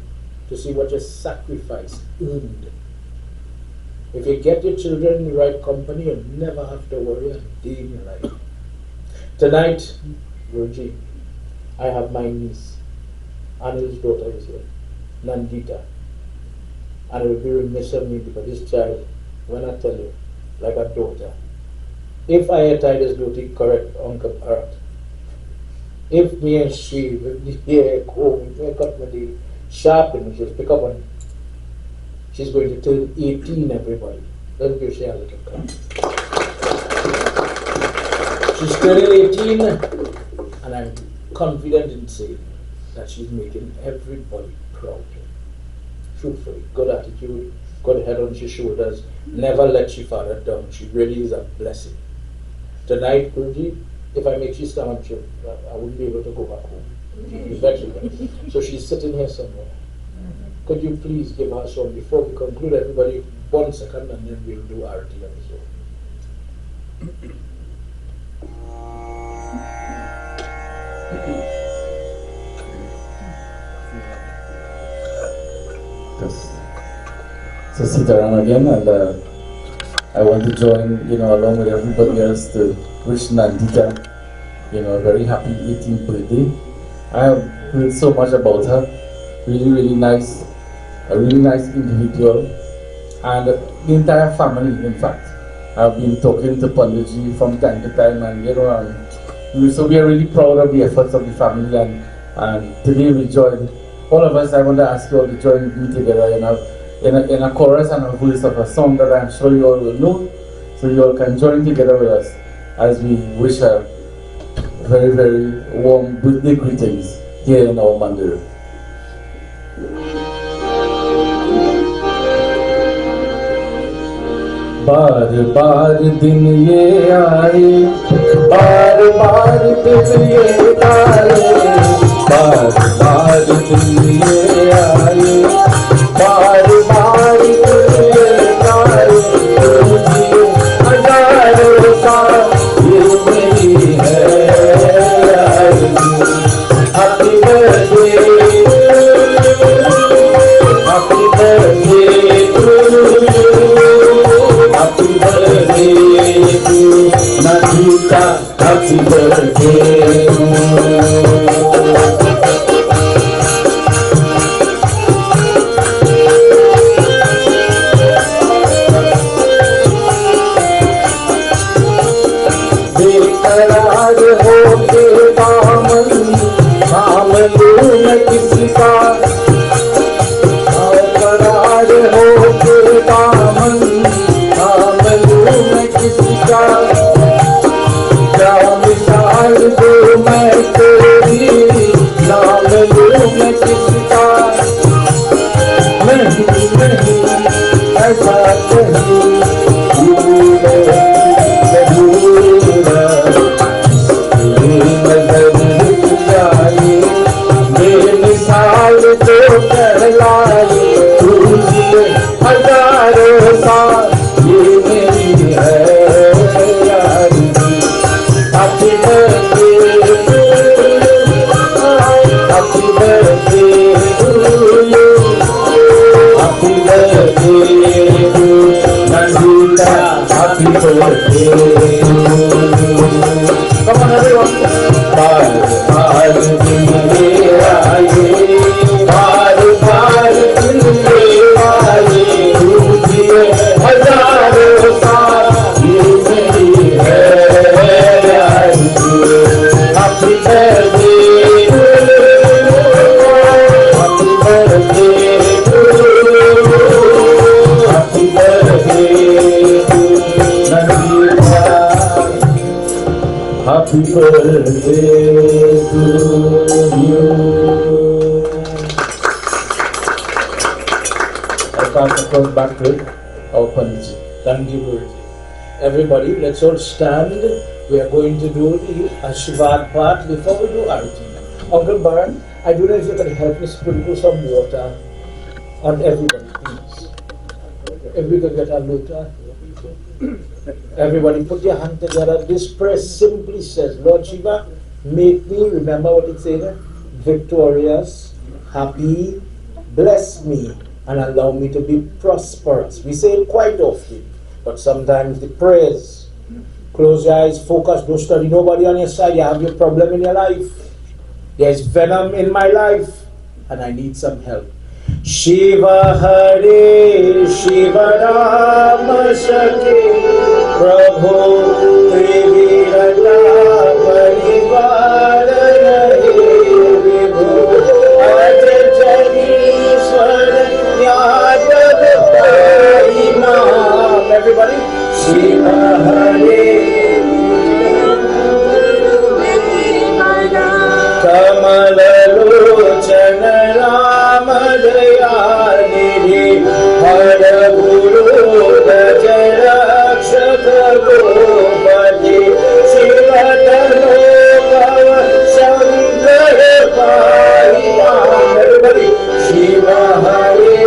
Speaker 1: to see what your sacrifice earned. If you get your children in the right company, you'll never have to worry a day in your life. Tonight, Guruji, I have my niece, Anil's daughter is here, Nandita. And it will be remiss of me because this child, when I tell you, like a daughter, if I had tied this daughter correct, Uncle Art, if me and she, with the hair, comb, makeup, with the sharpen, she'll pick up on it. She's going to turn 18, everybody. Let's give her a little clap. She's turning 18, and I'm confident in saying that she's making everybody proud. Truthfully, good attitude, good head on your shoulders, never let your father down. She really is a blessing. Tonight, Guruji, if I make she stand up, I wouldn't be able to go back home. Eventually. So she's sitting here somewhere. Could you please give her a song before we conclude, everybody, 1 second, and then we'll do Arati on the song.
Speaker 2: So Sitaram again, and I want to join, along with everybody else to wish Nandita, a very happy 18th birthday. I have heard so much about her. Really, really nice, a really nice individual, and the entire family, in fact. I've been talking to Panditji from time to time, and so we are really proud of the efforts of the family, and today we join, all of us. I want to ask you all to join with me together, in a chorus and a verse of a song that I'm sure you all will know, so you all can join together with us as we wish her very, very warm birthday greetings here in our Mandir. बार बार दिन ये आए, बार बार दिन ये आए, बार बार दिन ये आए, बार बार दिन ये आए, हजारों साल ये मेरी है happy birthday, happy birthday to Happy birthday to Nandita, happy birthday. ऐसा कहीं नजर जाए बेमिसाल तो कहलाए तुझे हजारों साल ये मेरी है यारी Happy birthday to you Happy birthday to you Happy birthday to Nandita Happy birthday to you Come on everyone बार दिन ये आए बार दिन ये आए तुझे हजारों साल ये मेरी है यारी Happy birthday to you Happy birthday to you Happy birthday to Nandita Happy birthday to you. I pass the phone back to our Pandit.
Speaker 1: Thank you, Guruji. Everybody, let's all stand. We are going to do the Ashram part before we do Arati. Uncle Baran, I don't know if you can help me sprinkle some water on everybody, please. If we could get a lota. Everybody put your hand together. This prayer simply says, Lord Shiva, make me, remember what it said, victorious, happy, bless me, and allow me to be prosperous. We say it quite often, but sometimes the prayers, close your eyes, focus, don't study nobody on your side, you have your problem in your life. There's venom in my life, and I need some help. Shiva Hare, Shiva Rama Shakti, Prabhu Trivirata Parivara Vibhu Ajajagishwara Yadav Imam. Everybody, Shiva Hare Kamalalochana Ramadayani Hara Guru Dajarakshaka Gopati Shivatano Bhava Shankara Pariyam. Everybody, Shiva Hare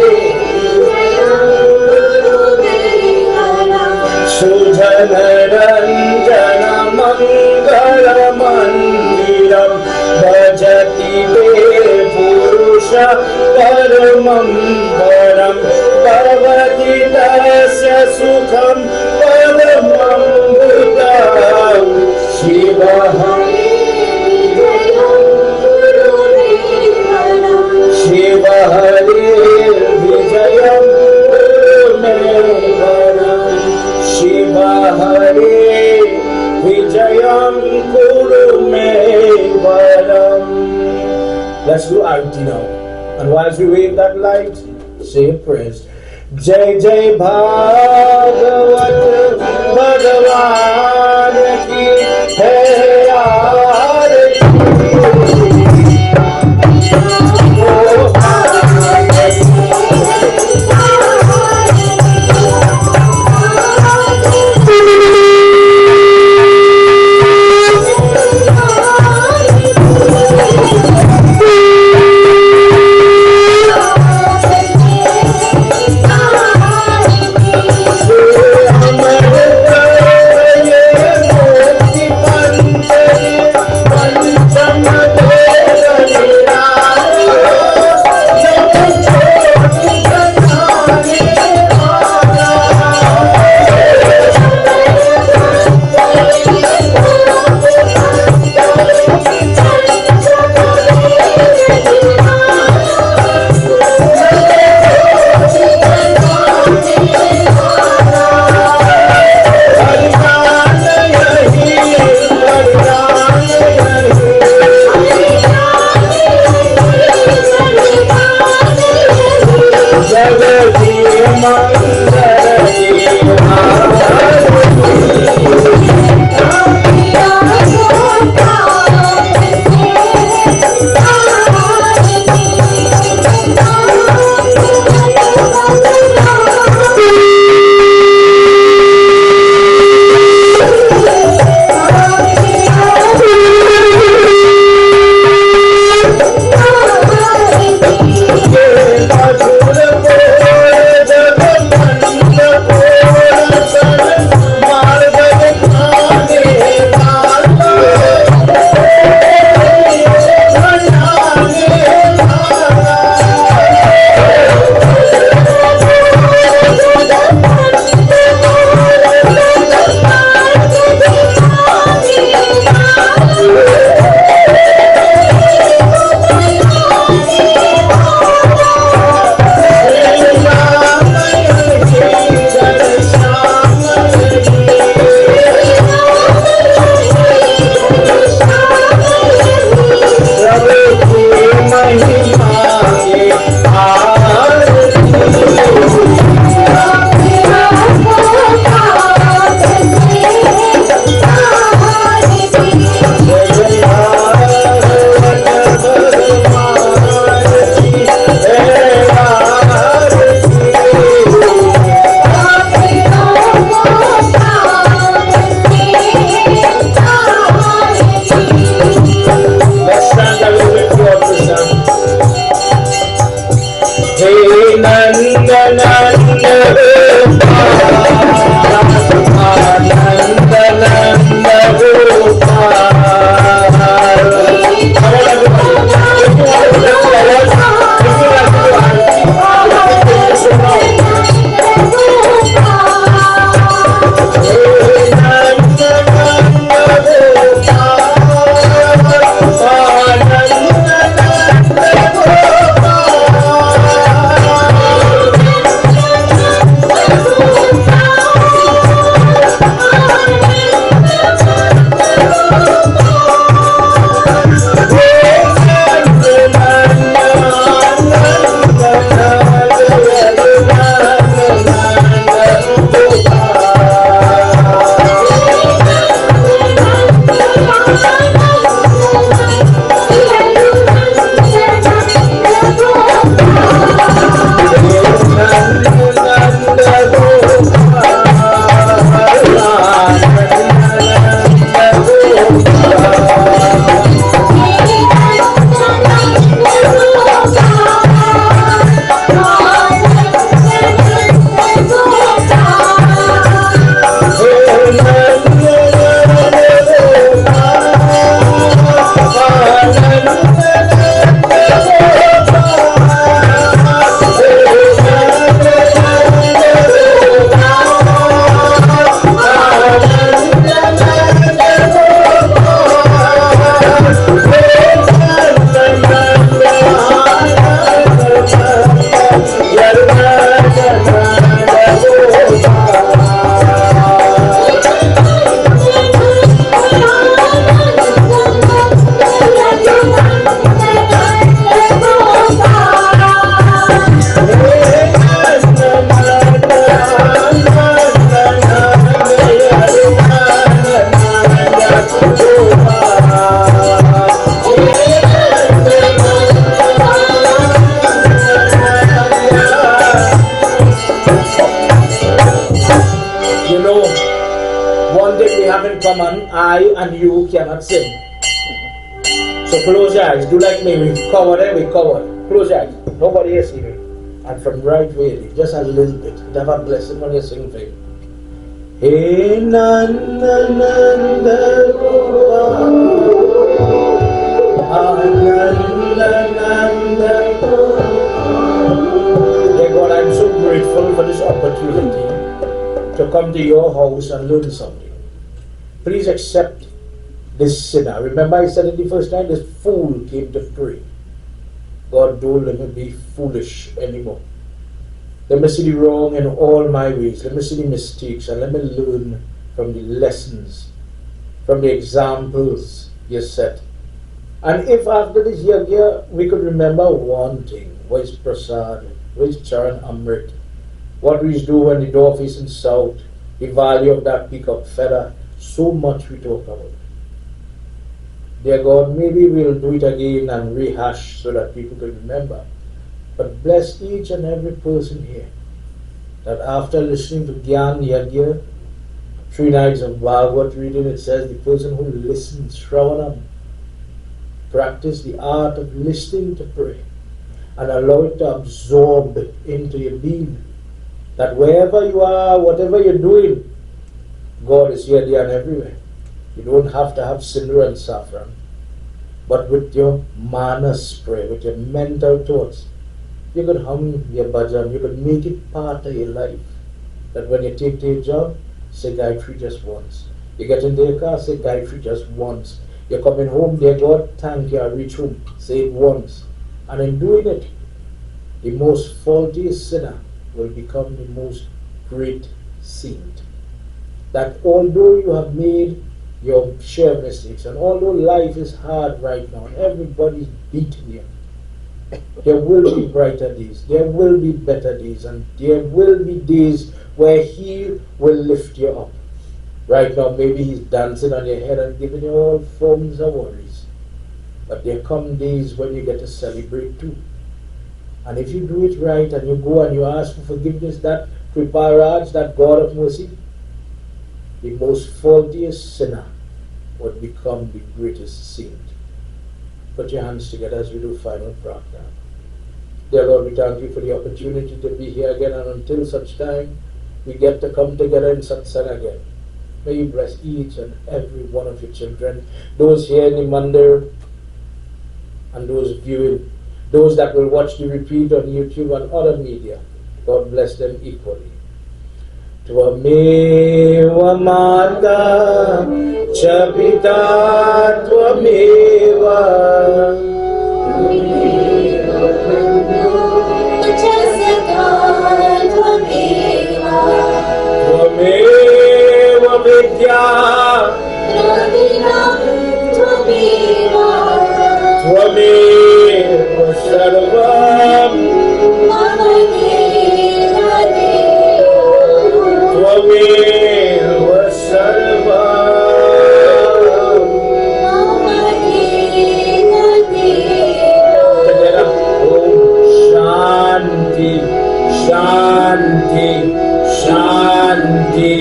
Speaker 1: Sujana Ranjana Mangala Mandiram Bhajati Ve Purusha Paramam Param Bhavati Tasya Sukham Paramam Buddha Shiva Hare Shiva Hare Vijayam Kurumevaram Shiva Hare Vijayam Kurumevaram. Let's do Arati now. And whilst we wave that light, say a prayer. Jai Jai Bhagavat Bhagavan Ki Jai Arati. a man, I and you cannot sin. So close your eyes. Do like me. We cover it. We cover. Close your eyes. Nobody here see me. And from right way, just a little bit. Have a blessing when you sing for you. Hey, Nanda Rupa, Ananda. Dear God, I'm so grateful for this opportunity to come to your house and learn something. Please accept this sinner. Remember I said it the first time, this fool came to pray. God, don't let me be foolish anymore. Let me see the wrong in all my ways. Let me see the mistakes and let me learn from the lessons, from the examples you set. And if after this yagya we could remember one thing, what is prasad, what is charan amrit, what we do when the door facing south, the value of that peacock feather, so much we talk about. Dear God, maybe we'll do it again and rehash so that people can remember. But bless each and every person here that after listening to Gyan Yagna, 3 nights of Bhagavad reading, it says the person who listens, Shravanam, practice the art of listening to pray and allow it to absorb into your being. That wherever you are, whatever you're doing, God is here, there and everywhere. You don't have to have cinder and saffron, but with your manas prayer, with your mental thoughts, you could hum your bhajan, you could make it part of your life. That when you take your job, say Gayatri just once. You get into your car, say Gayatri just once. You're coming home, dear God, thank you, I reach home, say it once. And in doing it, the most faulty sinner will become the most great saint. That although you have made your share of mistakes, and although life is hard right now, and everybody's beating you, there will be brighter days, there will be better days, and there will be days where He will lift you up. Right now, maybe He's dancing on your head and giving you all forms of worries. But there come days when you get to celebrate too. And if you do it right and you go and you ask for forgiveness, that Kriparaj, that God of mercy, the most faultiest sinner would become the greatest saint. Put your hands together as we do final prarthana. Dear Lord, we thank you for the opportunity to be here again, and until such time we get to come together in satsang again. May you bless each and every one of your children, those here in the Mandir and those viewing, those that will watch the repeat on YouTube and other media. God bless them equally. Tvameva Mata Chapita Tvameva Tvameva Vidya Tvameva Sarvam Tvameva Sarvam. Together, Om Shanti, Shanti, Shanti,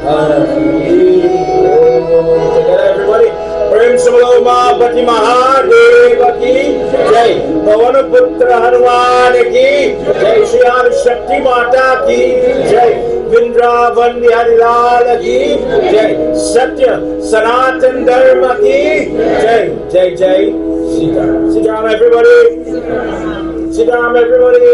Speaker 1: Hari Om. Together, everybody. Prem Samaloma Pati Mahadeva ki Jai, Pavan Putra Hanuman ki Jai, Shri Shakti Mata ki Jai, Vrindavan Bihari Lal ki Jai, Satya Sanatan Dharma ki Jai, Jai Jai Sita. Sit down everybody. Sit down everybody.